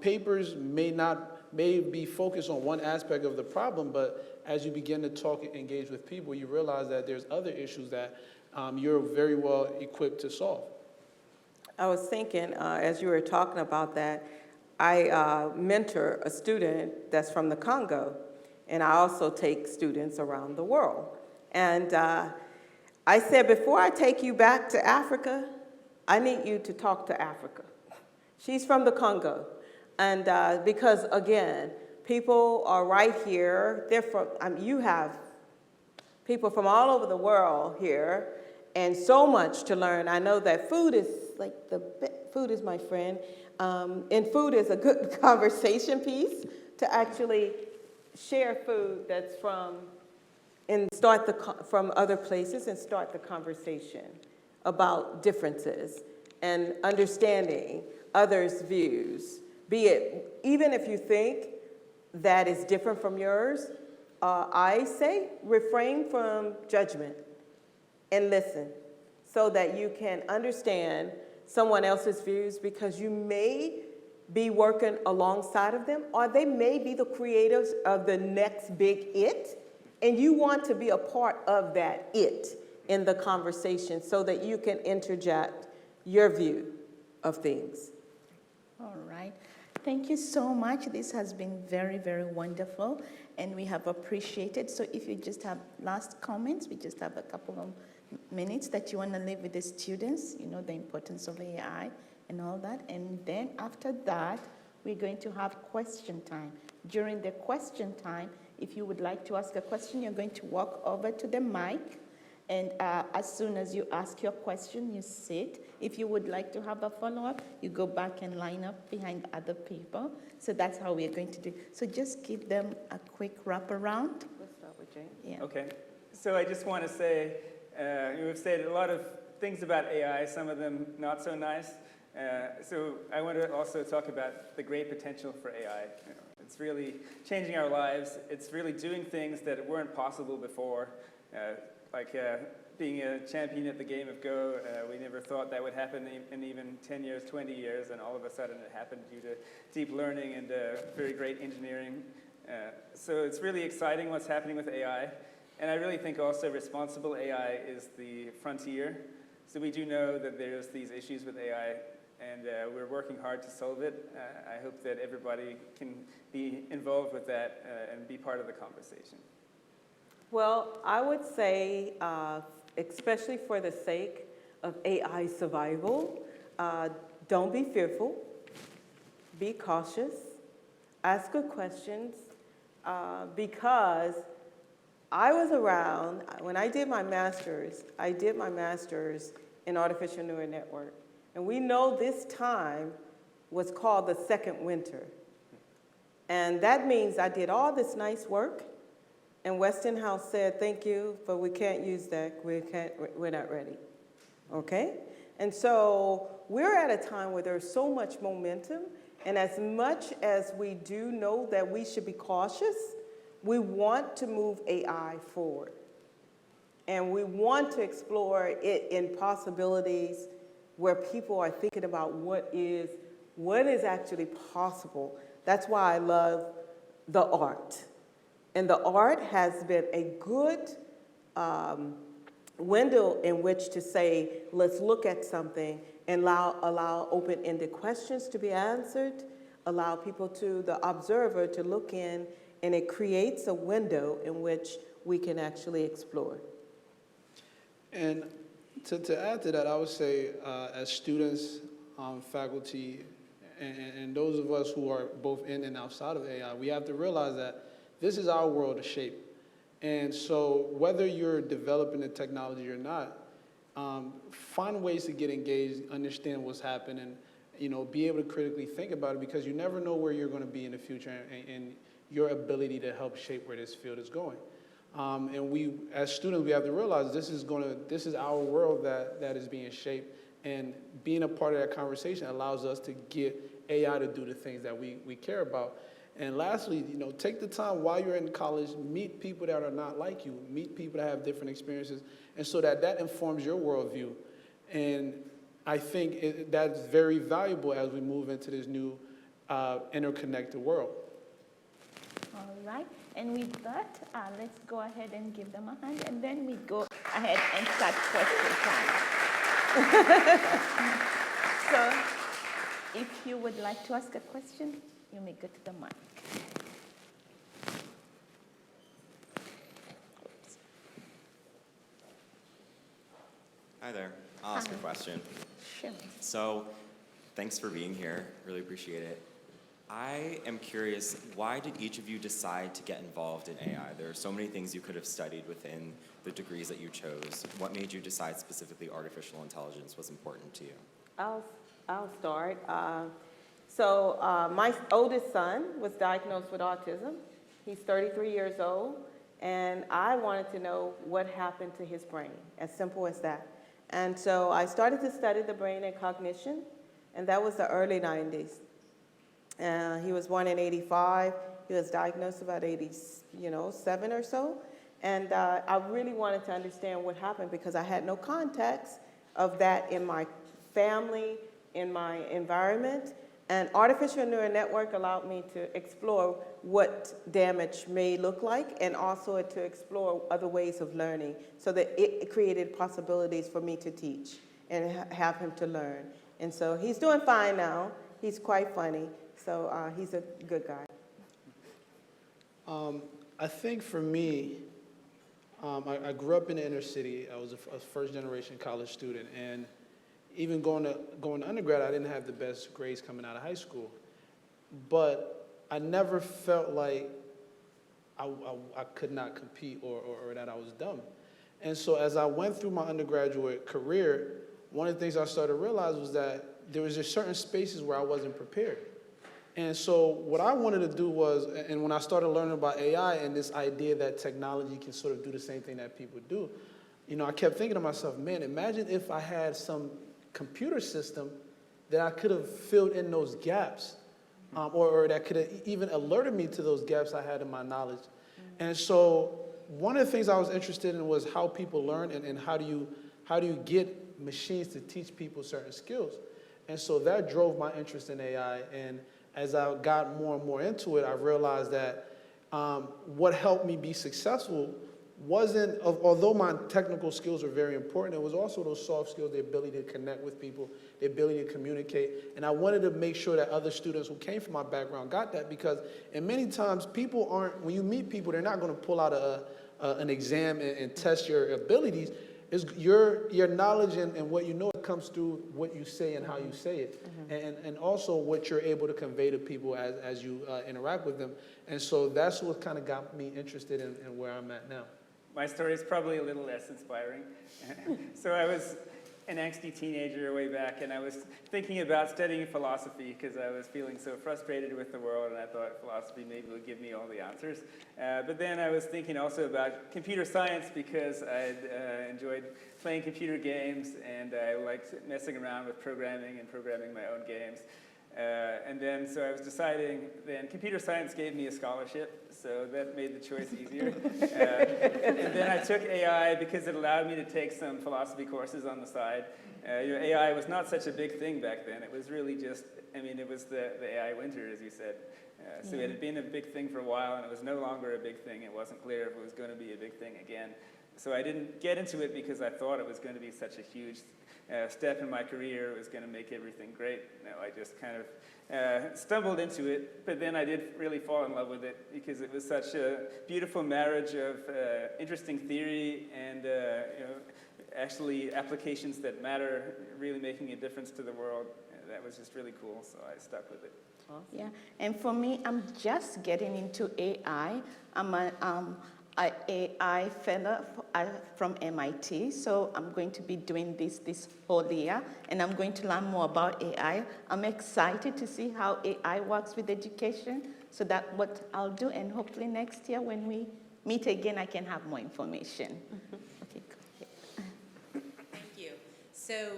papers may be focused on one aspect of the problem, but as you begin to talk and engage with people, you realize that there's other issues that you're very well equipped to solve. I was thinking, as you were talking about that, I mentor a student that's from the Congo, and I also take students around the world. And I said, before I take you back to Africa, I need you to talk to Africa. She's from the Congo. And because, again, people are right here. They're from, you have people from all over the world here, and so much to learn. I know that food is food is my friend, and food is a good conversation piece to actually share food that's from other places and start the conversation about differences and understanding others' views. Be it, even if you think that is different from yours, I say refrain from judgment and listen so that you can understand someone else's views, because you may be working alongside of them, or they may be the creators of the next big it, and you want to be a part of that it in the conversation so that you can interject your view of things. All right. Thank you so much. This has been very, very wonderful, and we have appreciated. So if you just have last comments, we just have a couple of minutes that you want to leave with the students, the importance of AI and all that. And then after that, we're going to have question time. During the question time, if you would like to ask a question, you're going to walk over to the mic. And as soon as you ask your question, you sit. If you would like to have a follow-up, you go back and line up behind other people. So that's how we're going to do. So just give them a quick wraparound. Let's start with Jane. Yeah. Okay. So I just want to say, we've said a lot of things about AI, some of them not so nice. So I want to also talk about the great potential for AI. It's really changing our lives. It's really doing things that weren't possible before, like being a champion at the game of Go. We never thought that would happen in even 10 years, 20 years, and all of a sudden it happened due to deep learning and very great engineering. So it's really exciting what's happening with AI. And I really think also responsible AI is the frontier. So we do know that there's these issues with AI, and we're working hard to solve it. I hope that everybody can be involved with that and be part of the conversation. Well, I would say, especially for the sake of AI survival, don't be fearful, be cautious, ask good questions, because I was around, when I did my master's in artificial neural network. And we know this time was called the second winter. And that means I did all this nice work, and Westinghouse said, thank you, but we can't use that, we're not ready, okay? And so we're at a time where there's so much momentum, and as much as we do know that we should be cautious, we want to move AI forward. And we want to explore it in possibilities where people are thinking about what is actually possible. That's why I love the art. And the art has been a good window in which to say, let's look at something and allow open-ended questions to be answered, allow people the observer to look in, and it creates a window in which we can actually explore. And to add to that, I would say as students, faculty, and those of us who are both in and outside of AI, we have to realize that this is our world to shape. And so whether you're developing the technology or not, find ways to get engaged, understand what's happening, be able to critically think about it, because you never know where you're going to be in the future and your ability to help shape where this field is going. And we, as students, we have to realize this is our world that is being shaped, and being a part of that conversation allows us to get AI to do the things that we care about. And lastly, take the time while you're in college, meet people that are not like you, meet people that have different experiences, and so that informs your worldview. And I think that's very valuable as we move into this new interconnected world. All right. And with that, let's go ahead and give them a hand, and then we go ahead and start question time. So if you would like to ask a question, you may go to the mic. Hi there. I'll ask a question. Sure. So, thanks for being here. Really appreciate it. I am curious, why did each of you decide to get involved in AI? There are so many things you could have studied within the degrees that you chose. What made you decide specifically artificial intelligence was important to you? I'll start. So my oldest son was diagnosed with autism. He's 33 years old, and I wanted to know what happened to his brain, as simple as that. And so I started to study the brain and cognition, and that was the early 90s. He was born in 85. He was diagnosed about 87 or so. And I really wanted to understand what happened, because I had no context of that in my family, in my environment. And artificial neural network allowed me to explore what damage may look like, and also to explore other ways of learning, so that it created possibilities for me to teach and have him to learn. And so he's doing fine now. He's quite funny. So he's a good guy. I think for me, I grew up in the inner city. I was a first-generation college student, and even going to undergrad, I didn't have the best grades coming out of high school. But I never felt like I could not compete or that I was dumb. And so as I went through my undergraduate career, one of the things I started to realize was that there was just certain spaces where I wasn't prepared. And so what I wanted to do was, and when I started learning about AI and this idea that technology can sort of do the same thing that people do, I kept thinking to myself, man, imagine if I had some computer system that I could have filled in those gaps, or that could have even alerted me to those gaps I had in my knowledge. And so one of the things I was interested in was how people learn, and how do you get machines to teach people certain skills. And so that drove my interest in AI. And as I got more and more into it, I realized that what helped me be successful wasn't, although my technical skills are very important, it was also those soft skills, the ability to connect with people, the ability to communicate. And I wanted to make sure that other students who came from my background got that, because and many times people aren't, when you meet people, they're not going to pull out an exam and test your abilities. It's your knowledge and what you know, it comes through what you say and how you say it, and also what you're able to convey to people as you interact with them. And so that's what kind of got me interested in where I'm at now. My story is probably a little less inspiring. So I was an angsty teenager way back, and I was thinking about studying philosophy because I was feeling so frustrated with the world, and I thought philosophy maybe would give me all the answers. But then I was thinking also about computer science because I enjoyed playing computer games, and I liked messing around with programming and programming my own games. And then, so I was deciding, then computer science gave me a scholarship, so that made the choice easier. And then I took AI because it allowed me to take some philosophy courses on the side. AI was not such a big thing back then. It was really just, it was the AI winter, as you said. So it had been a big thing for a while, and it was no longer a big thing. It wasn't clear if it was going to be a big thing again. So I didn't get into it because I thought it was going to be such a huge step in my career. It was going to make everything great. No, I just kind of stumbled into it, but then I did really fall in love with it because it was such a beautiful marriage of interesting theory and actually applications that matter, really making a difference to the world. that was just really cool, so I stuck with it. Yeah, and for me, I'm just getting into AI. I'm an AI fellow from MIT, so I'm going to be doing this whole year, and I'm going to learn more about AI. I'm excited to see how AI works with education, so that's what I'll do, and hopefully next year when we meet again, I can have more information. Okay, cool. Thank you. So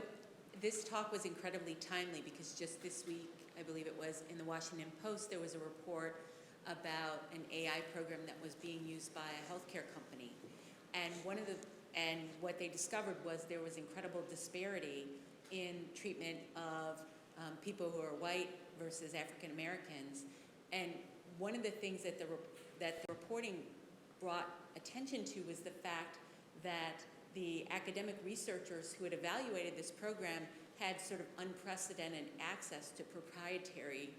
this talk was incredibly timely because just this week, I believe it was, in the Washington Post, there was a report about an AI program that was being used by a healthcare company. And what they discovered was there was incredible disparity in treatment of people who are white versus African Americans. And one of the things that the reporting brought attention to was the fact that the academic researchers who had evaluated this program had sort of unprecedented access to proprietary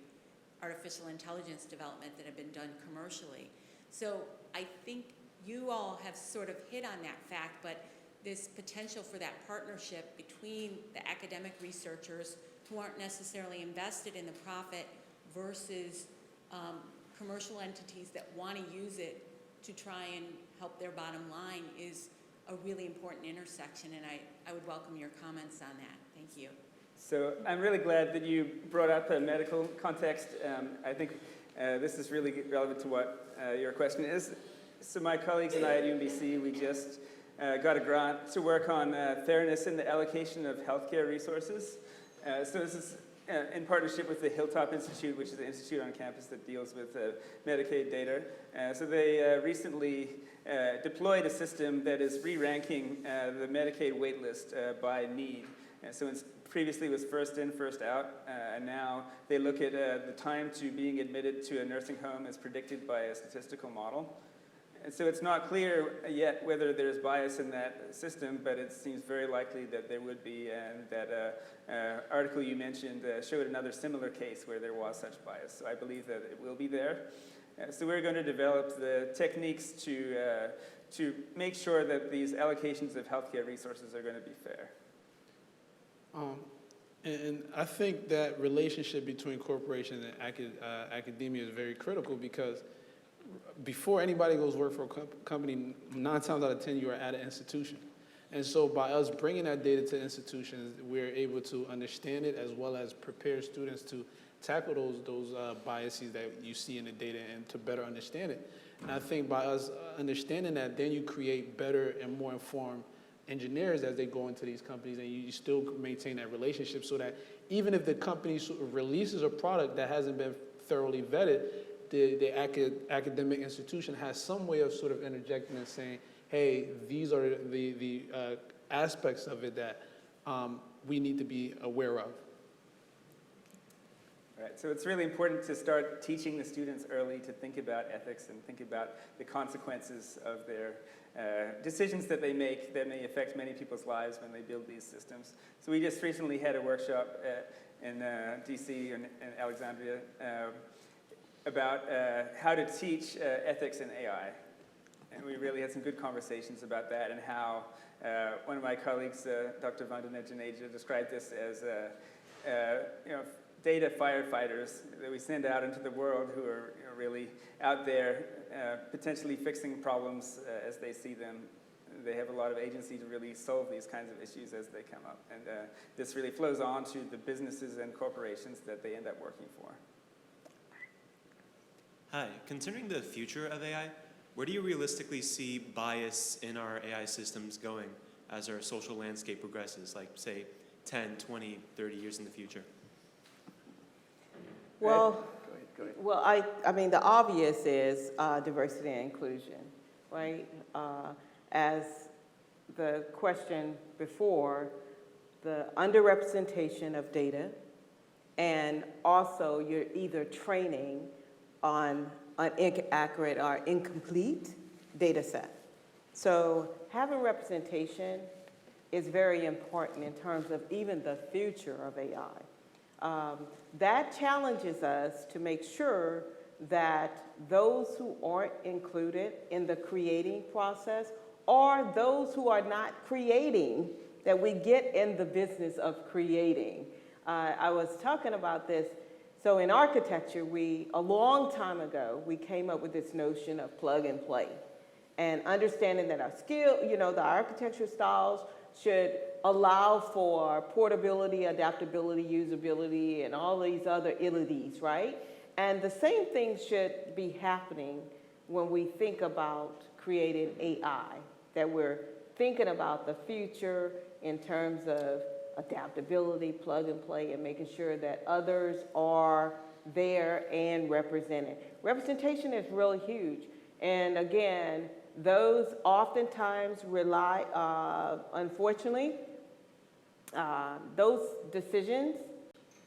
artificial intelligence development that had been done commercially. So I think you all have sort of hit on that fact, but this potential for that partnership between the academic researchers who aren't necessarily invested in the profit versus commercial entities that want to use it to try and help their bottom line is a really important intersection, and I would welcome your comments on that. Thank you. So I'm really glad that you brought up a medical context. I think this is really relevant to what your question is. So my colleagues and I at UMBC, we just got a grant to work on fairness in the allocation of healthcare resources. So this is in partnership with the Hilltop Institute, which is an institute on campus that deals with Medicaid data. So they recently deployed a system that is re-ranking the Medicaid waitlist by need. So it's previously was first in, first out, and now they look at the time to being admitted to a nursing home as predicted by a statistical model. And so it's not clear yet whether there's bias in that system, but it seems very likely that there would be, and that article you mentioned showed another similar case where there was such bias. So I believe that it will be there. So we're going to develop the techniques to make sure that these allocations of healthcare resources are going to be fair. And I think that relationship between corporation and academia is very critical, because before anybody goes work for a company, 9 times out of 10 you are at an institution. And so by us bringing that data to institutions, we're able to understand it as well as prepare students to tackle those biases that you see in the data and to better understand it. And I think by us understanding that, then you create better and more informed engineers as they go into these companies, and you still maintain that relationship so that even if the company releases a product that hasn't been thoroughly vetted, the academic institution has some way of sort of interjecting and saying, hey, these are the aspects of it that we need to be aware of. Right, so it's really important to start teaching the students early to think about ethics and think about the consequences of their decisions that they make that may affect many people's lives when they build these systems. So we just recently had a workshop in DC and Alexandria about how to teach ethics in AI. And we really had some good conversations about that, and how one of my colleagues, Dr. Vandenegeneja, described this as data firefighters that we send out into the world who are really out there potentially fixing problems as they see them. They have a lot of agency to really solve these kinds of issues as they come up. And this really flows on to the businesses and corporations that they end up working for. Hi, considering the future of AI, where do you realistically see bias in our AI systems going as our social landscape progresses, like say 10, 20, 30 years in the future? Well, Go ahead. well, I mean, the obvious is diversity and inclusion, right? As the question before, the underrepresentation of data, and also you're either training on an inaccurate or incomplete data set. So having representation is very important in terms of even the future of AI. That challenges us to make sure that those who aren't included in the creating process, or those who are not creating, that we get in the business of creating. I was talking about this. So in architecture, a long time ago, we came up with this notion of plug and play. And understanding that our the architecture styles should allow for portability, adaptability, usability, and all these other ilities, right? And the same thing should be happening when we think about creating AI, that we're thinking about the future in terms of adaptability, plug and play, and making sure that others are there and represented. Representation is really huge. And again, those oftentimes rely, unfortunately, those decisions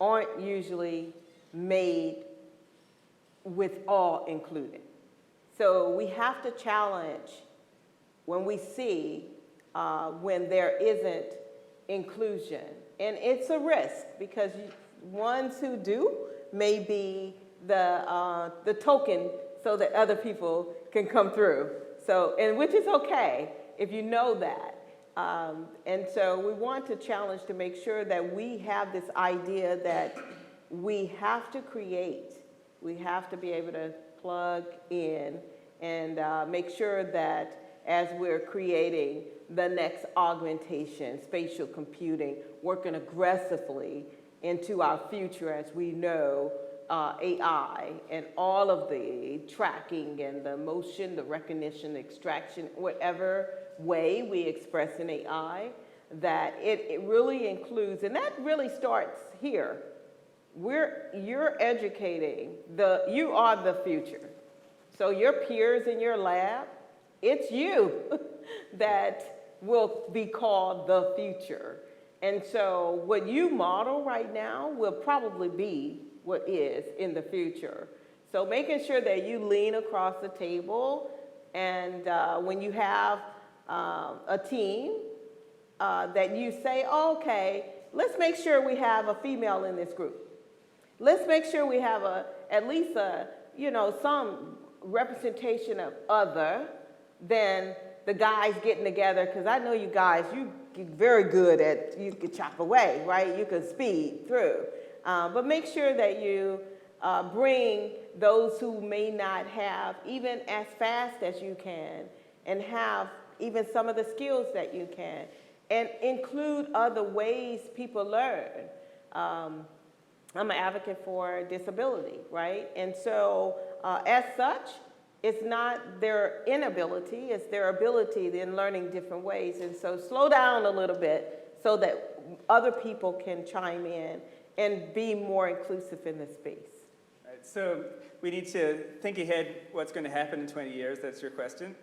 aren't usually made with all included. So we have to challenge when we see when there isn't inclusion. And it's a risk because ones who do may be the token so that other people can come through. So, and which is okay if you know that. And so we want to challenge to make sure that we have this idea that we have to create, we have to be able to plug in and make sure that as we're creating the next augmentation, spatial computing, working aggressively into our future as we know AI and all of the tracking and the motion, the recognition, the extraction, whatever way we express in AI, that it really includes, and that really starts here. You're educating, you are the future. So your peers in your lab, it's you that will be called the future. And so what you model right now will probably be what is in the future. So making sure that you lean across the table and when you have a team that you say, oh, okay, let's make sure we have a female in this group. Let's make sure we have at least some representation of other than the guys getting together, because I know you guys, you're very good at, you can chop away, right? You can speed through. But make sure that you bring those who may not have even as fast as you can and have even some of the skills that you can, and include other ways people learn. I'm an advocate for disability, right? And so as such, it's not their inability, it's their ability in learning different ways. And so slow down a little bit so that other people can chime in and be more inclusive in the space. Right, so we need to think ahead what's going to happen in 20 years. That's your question.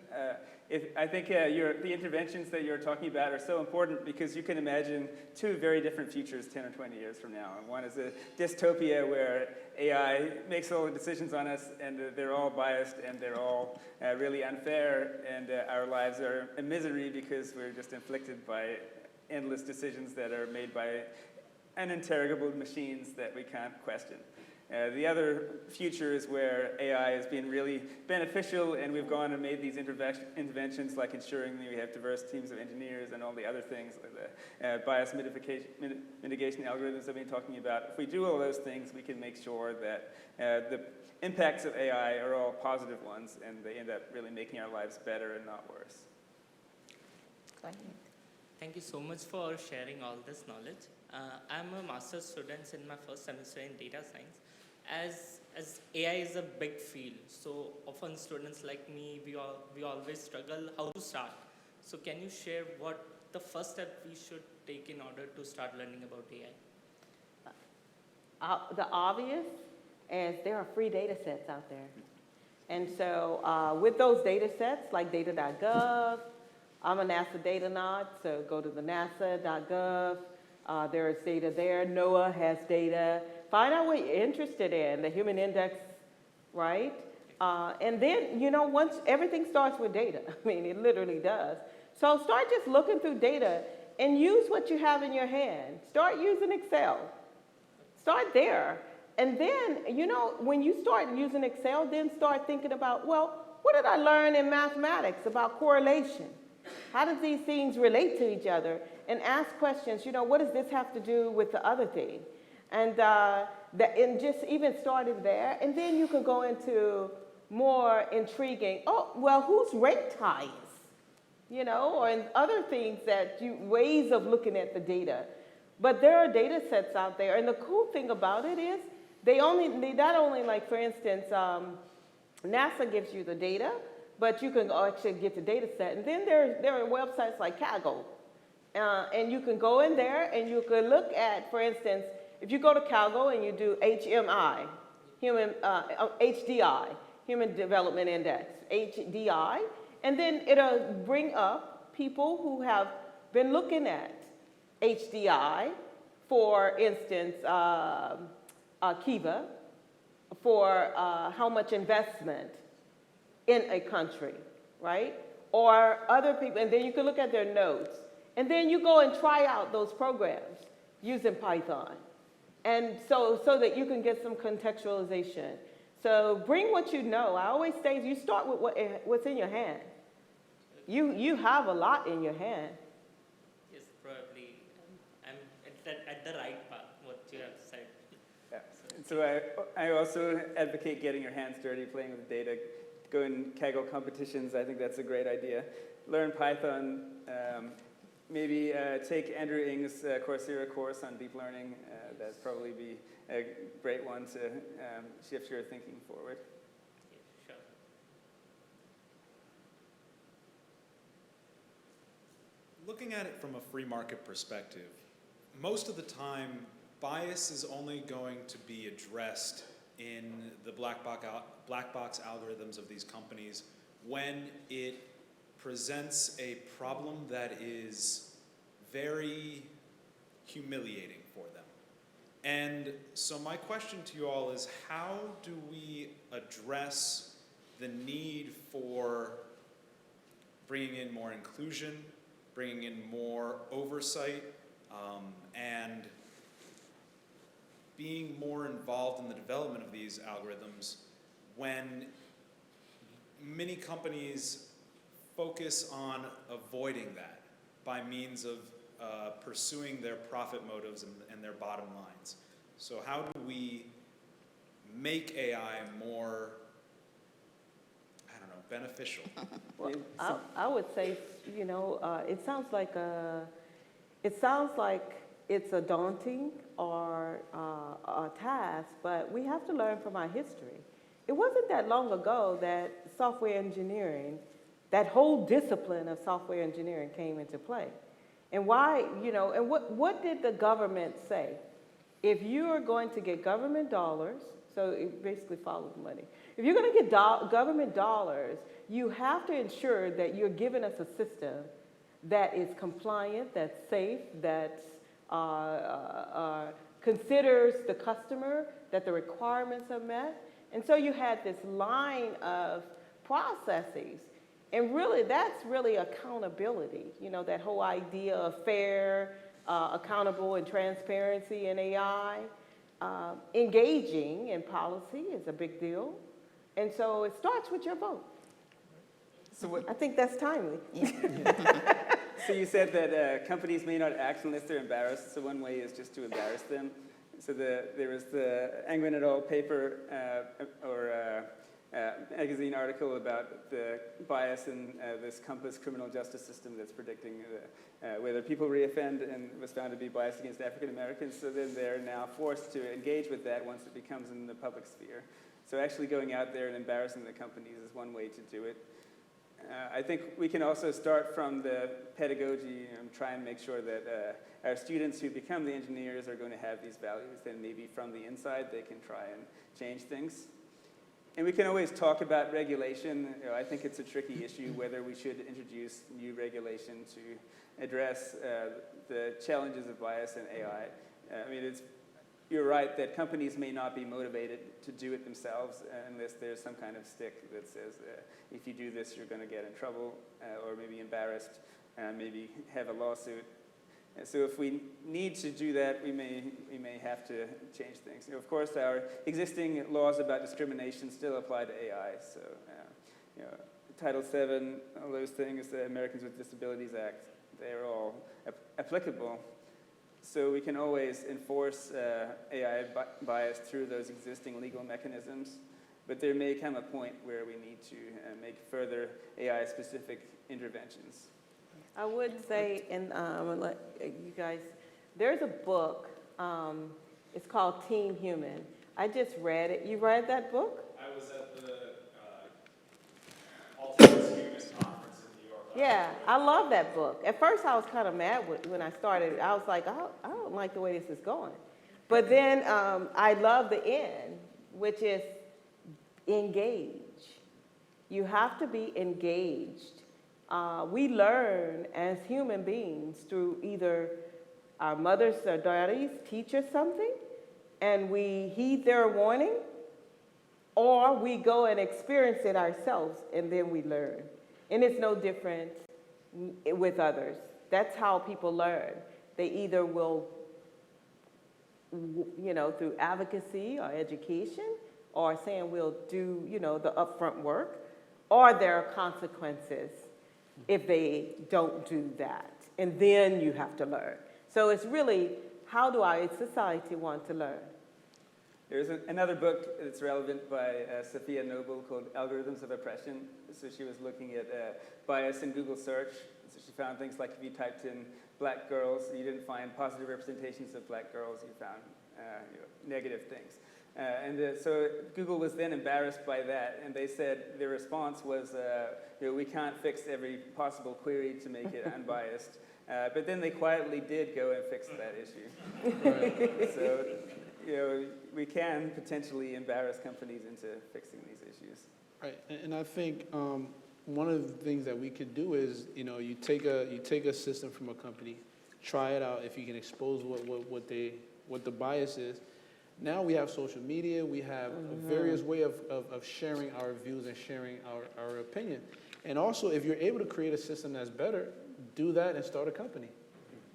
I think the interventions that you're talking about are so important because you can imagine two very different futures 10 or 20 years from now. And one is a dystopia where AI makes all the decisions on us and they're all biased and they're all really unfair, and our lives are a misery because we're just inflicted by endless decisions that are made by uninterrogable machines that we can't question. The other future is where AI has been really beneficial, and we've gone and made these interventions like ensuring that we have diverse teams of engineers and all the other things, like the bias mitigation algorithms I've been talking about. If we do all those things, we can make sure that the impacts of AI are all positive ones, and they end up really making our lives better and not worse. Thank you so much for sharing all this knowledge. I'm a master's student in my first semester in data science. As AI is a big field, so often students like me, we always struggle how to start. So can you share what the first step we should take in order to start learning about AI? The obvious is there are free data sets out there. And so with those data sets, like data.gov, I'm a NASA data nod, so go to the nasa.gov. There is data there. NOAA has data. Find out what you're interested in, the human index, right? And then, once everything starts with data, I mean, it literally does. So start just looking through data and use what you have in your hand. Start using Excel. Start there. And then, when you start using Excel, then start thinking about, well, what did I learn in mathematics about correlation? How do these things relate to each other? And ask questions, what does this have to do with the other thing? And, and just even started there. And then you could go into more intriguing, oh, well, who's ranked highest? You know, or in other things ways of looking at the data. But there are data sets out there. And the cool thing about it is they not only, like, for instance, NASA gives you the data, but you can actually get the data set. And then there are websites like Kaggle. And you can go in there and you can look at, for instance, if you go to Kaggle and you do HMI, HDI, Human Development Index, HDI, and then it'll bring up people who have been looking at HDI, for instance, Kiva, for how much investment in a country, right? Or other people, and then you can look at their notes. And then you go and try out those programs using Python. And so that you can get some contextualization. So bring what you know. I always say you start with what's in your hand. You have a lot in your hand. Yes, probably. I'm at the right path, what you have said. Yeah. So I also advocate getting your hands dirty, playing with data, go in Kaggle competitions. I think that's a great idea. Learn Python. Maybe take Andrew Ng's Coursera course on deep learning. That'd probably be a great one to shift your thinking forward. Yeah, sure. Looking at it from a free market perspective, most of the time, bias is only going to be addressed in the black box algorithms of these companies when it presents a problem that is very humiliating for them. And so my question to you all is, how do we address the need for bringing in more inclusion, bringing in more oversight, and being more involved in the development of these algorithms when many companies focus on avoiding that by means of pursuing their profit motives and their bottom lines? So how do we make AI more, I don't know, beneficial? Well, I would say, you know, it sounds like it's a daunting or a task, but we have to learn from our history. It wasn't that long ago that software engineering, that whole discipline of software engineering came into play. And why, you know, and what did the government say? If you are going to get government dollars, so it basically follows money. If you're going to get government dollars, you have to ensure that you're giving us a system that is compliant, that's safe, that considers the customer, that the requirements are met. And so you had this line of processes. And really, that's really accountability, you know, that whole idea of fair, accountable, and transparency in AI. Engaging in policy is a big deal. And so it starts with your vote. So I think that's timely. So you said that companies may not act unless they're embarrassed. So one way is just to embarrass them. So there was the Angwin et al. Paper magazine article about the bias in this Compass criminal justice system that's predicting whether people reoffend, and was found to be biased against African Americans. So then they're now forced to engage with that once it becomes in the public sphere. So actually going out there and embarrassing the companies is one way to do it. I think we can also start from the pedagogy and try and make sure that our students who become the engineers are going to have these values. Then maybe from the inside they can try and change things. And we can always talk about regulation. You know, I think it's a tricky issue whether we should introduce new regulation to address the challenges of bias in AI. I mean, you're right that companies may not be motivated to do it themselves unless there's some kind of stick that says if you do this, you're going to get in trouble or maybe embarrassed, maybe have a lawsuit. And so if we need to do that, we may have to change things. You know, of course, our existing laws about discrimination still apply to AI. So, you know, Title VII, all those things, the Americans with Disabilities Act, they're all applicable. So we can always enforce AI bias through those existing legal mechanisms, but there may come a point where we need to make further AI-specific interventions. I would say, and let you guys, there's a book, it's called Team Human. I just read it. You read that book? I was at the Ultimate Humans Conference in New York. Yeah, I love that book. At first I was kind of mad when I started. I was like, I don't like the way this is going. But then I love the end, which is engage. You have to be engaged. We learn as human beings through either our mothers or daddies teach us something and we heed their warning, or we go and experience it ourselves and then we learn. And it's no different with others. That's how people learn. They either will, through advocacy or education, or saying we'll do, the upfront work, or there are consequences if they don't do that. And then you have to learn. So it's really, how do our society want to learn? There's another book that's relevant by Sophia Noble called Algorithms of Oppression. So she was looking at bias in Google search. So she found things like if you typed in black girls, you didn't find positive representations of black girls, you found negative things. So Google was then embarrassed by that, and they said their response was, we can't fix every possible query to make it unbiased. But then they quietly did go and fix that issue. So, we can potentially embarrass companies into fixing these issues. Right, and I think one of the things that we could do is, you take a system from a company, try it out. If you can expose what the bias is. Now we have social media. We have various way of sharing our views and sharing our opinion. And also, if you're able to create a system that's better, do that and start a company.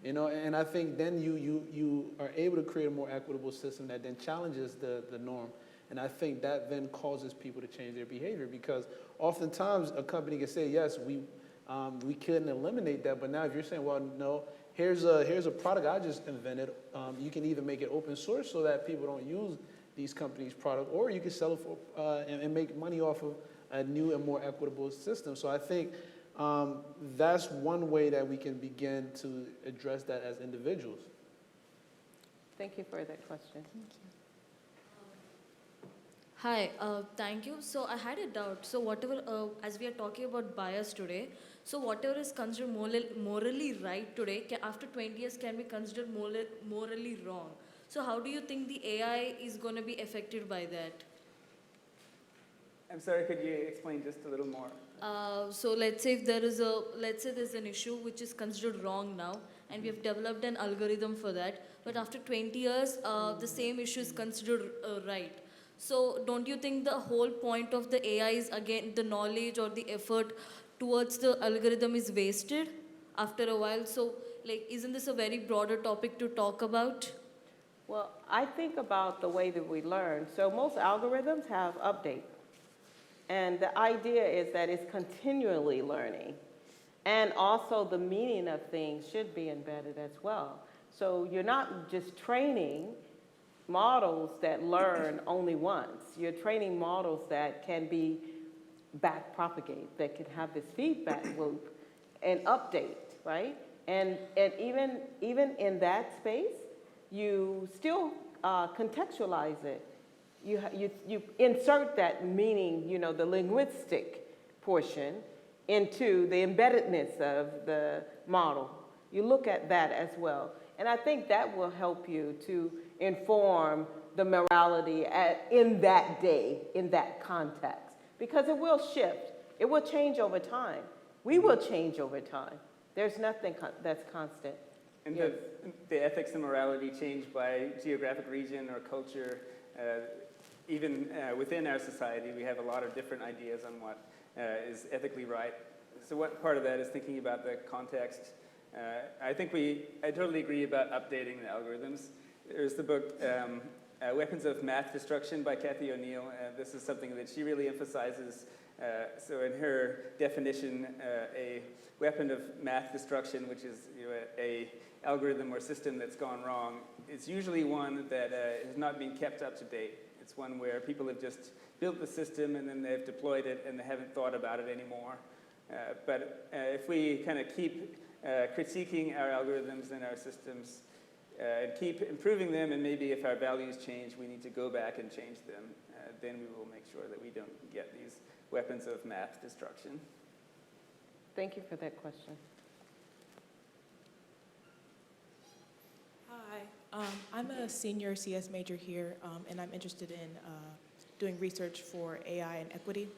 And I think then you are able to create a more equitable system that then challenges the norm. And I think that then causes people to change their behavior, because oftentimes a company can say, yes, we couldn't eliminate that, but now if you're saying, well, no, here's a product I just invented, you can either make it open source so that people don't use these companies' product, or you can sell it for and make money off of a new and more equitable system. So I think that's one way that we can begin to address that as individuals. Thank you for that question. Thank you. Hi, thank you. So I had a doubt. So whatever, as we are talking about bias today, so whatever is considered morally right today, after 20 years can be considered morally wrong. So how do you think the AI is going to be affected by that? I'm sorry, could you explain just a little more? So let's say if there's an issue which is considered wrong now, and we have developed an algorithm for that, but after 20 years, the same issue is considered right. So don't you think the whole point of the AI is, again, the knowledge or the effort towards the algorithm is wasted after a while? So isn't this a very broader topic to talk about? Well, I think about the way that we learn. So most algorithms have updates. And the idea is that it's continually learning. And also the meaning of things should be embedded as well. So you're not just training models that learn only once. You're training models that can be back propagated, that can have this feedback loop and update, right? And even in that space, you still contextualize it. You insert that meaning, the linguistic portion into the embeddedness of the model. You look at that as well. And I think that will help you to inform the morality in that day, in that context. Because it will shift. It will change over time. We will change over time. There's nothing that's constant. And Yes. the ethics and morality change by geographic region or culture. Even within our society, we have a lot of different ideas on what is ethically right. So what part of that is thinking about the context. I totally agree about updating the algorithms. There's the book Weapons of Math Destruction by Cathy O'Neill. This is something that she really emphasizes So in her definition, a weapon of math destruction, which is a algorithm or system that's gone wrong, it's usually one that has not been kept up to date. It's one where people have just built the system and then they've deployed it and they haven't thought about it anymore. But if we kind of keep critiquing our algorithms and our systems and keep improving them, and maybe if our values change, we need to go back and change them, then we will make sure that we don't get these weapons of math destruction. Thank you for that question. Hi, I'm a senior CS major here, and I'm interested in doing research for AI and equity.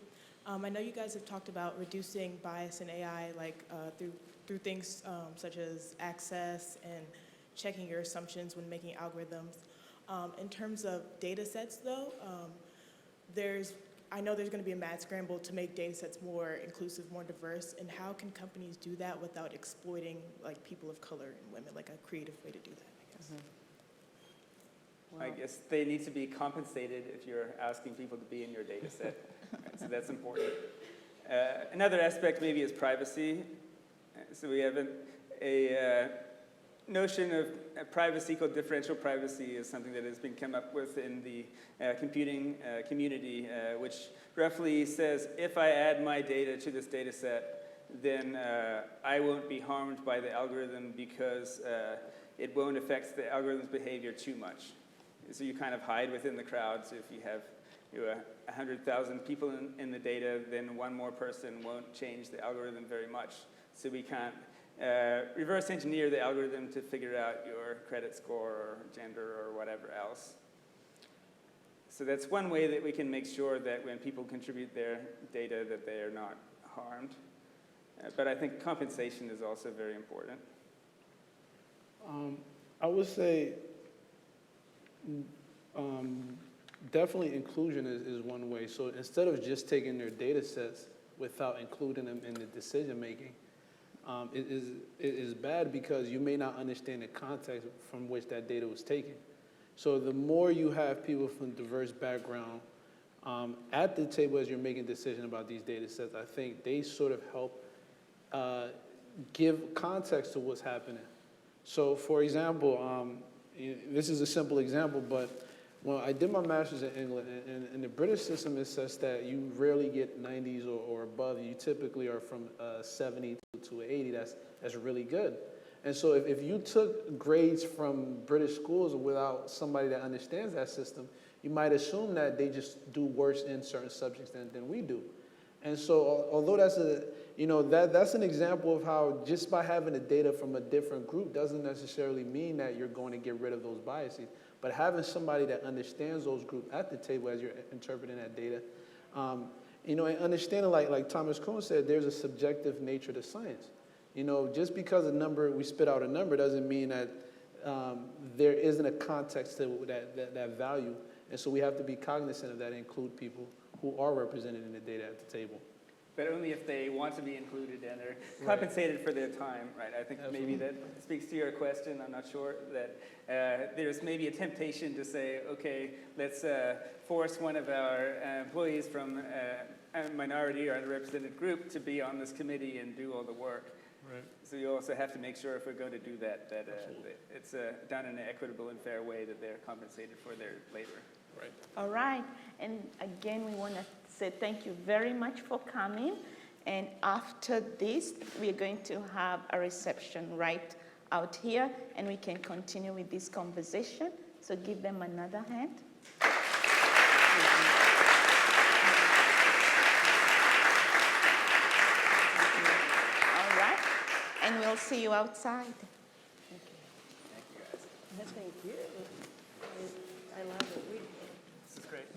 I know you guys have talked about reducing bias in AI, like through things such as access and checking your assumptions when making algorithms. In terms of data sets, though, I know there's going to be a mad scramble to make data sets more inclusive, more diverse, and how can companies do that without exploiting like people of color and women, like a creative way to do that, I guess? Mm-hmm. I guess they need to be compensated if you're asking people to be in your data set. Right, so that's important. Another aspect maybe is privacy. So we have a notion of privacy called differential privacy is something that has been come up with in the computing community, which roughly says if I add my data to this data set, then I won't be harmed by the algorithm because it won't affect the algorithm's behavior too much. So you kind of hide within the crowd. So if you have 100,000 people in the data, then one more person won't change the algorithm very much. So we can't reverse engineer the algorithm to figure out your credit score or gender or whatever else. So that's one way that we can make sure that when people contribute their data that they are not harmed. But I think compensation is also very important. I would say definitely inclusion is one way. So instead of just taking their data sets without including them in the decision making, it is bad because you may not understand the context from which that data was taken. So the more you have people from diverse background at the table as you're making a decision about these data sets, I think they sort of help give context to what's happening. So for example, this is a simple example, but when I did my master's in England, in the British system, it says that you rarely get 90s or above. You typically are from 70 to 80. That's really good. And so if you took grades from British schools without somebody that understands that system, you might assume that they just do worse in certain subjects than we do. And so although that's that's an example of how just by having the data from a different group doesn't necessarily mean that you're going to get rid of those biases. But having somebody that understands those groups at the table as you're interpreting that data, and understanding, like Thomas Kuhn said, there's a subjective nature to science. Just because we spit out a number doesn't mean that there isn't a context to that value. And so we have to be cognizant of that and include people who are represented in the data at the table. But only if they want to be included and are compensated for their time, right? I think maybe that speaks to your question. I'm not sure that there's maybe a temptation to say, okay, let's force one of our employees from a minority or underrepresented group to be on this committee and do all the work. Right. So you also have to make sure if we're going to do that, that it's done in an equitable and fair way, that they're compensated for their labor. Right. All right. And again, we want to say thank you very much for coming. And after this, we're going to have a reception right out here, and we can continue with this conversation. So give them another hand. All right. And we'll see you outside. Thank you, guys. Thank you. I love it. This is great.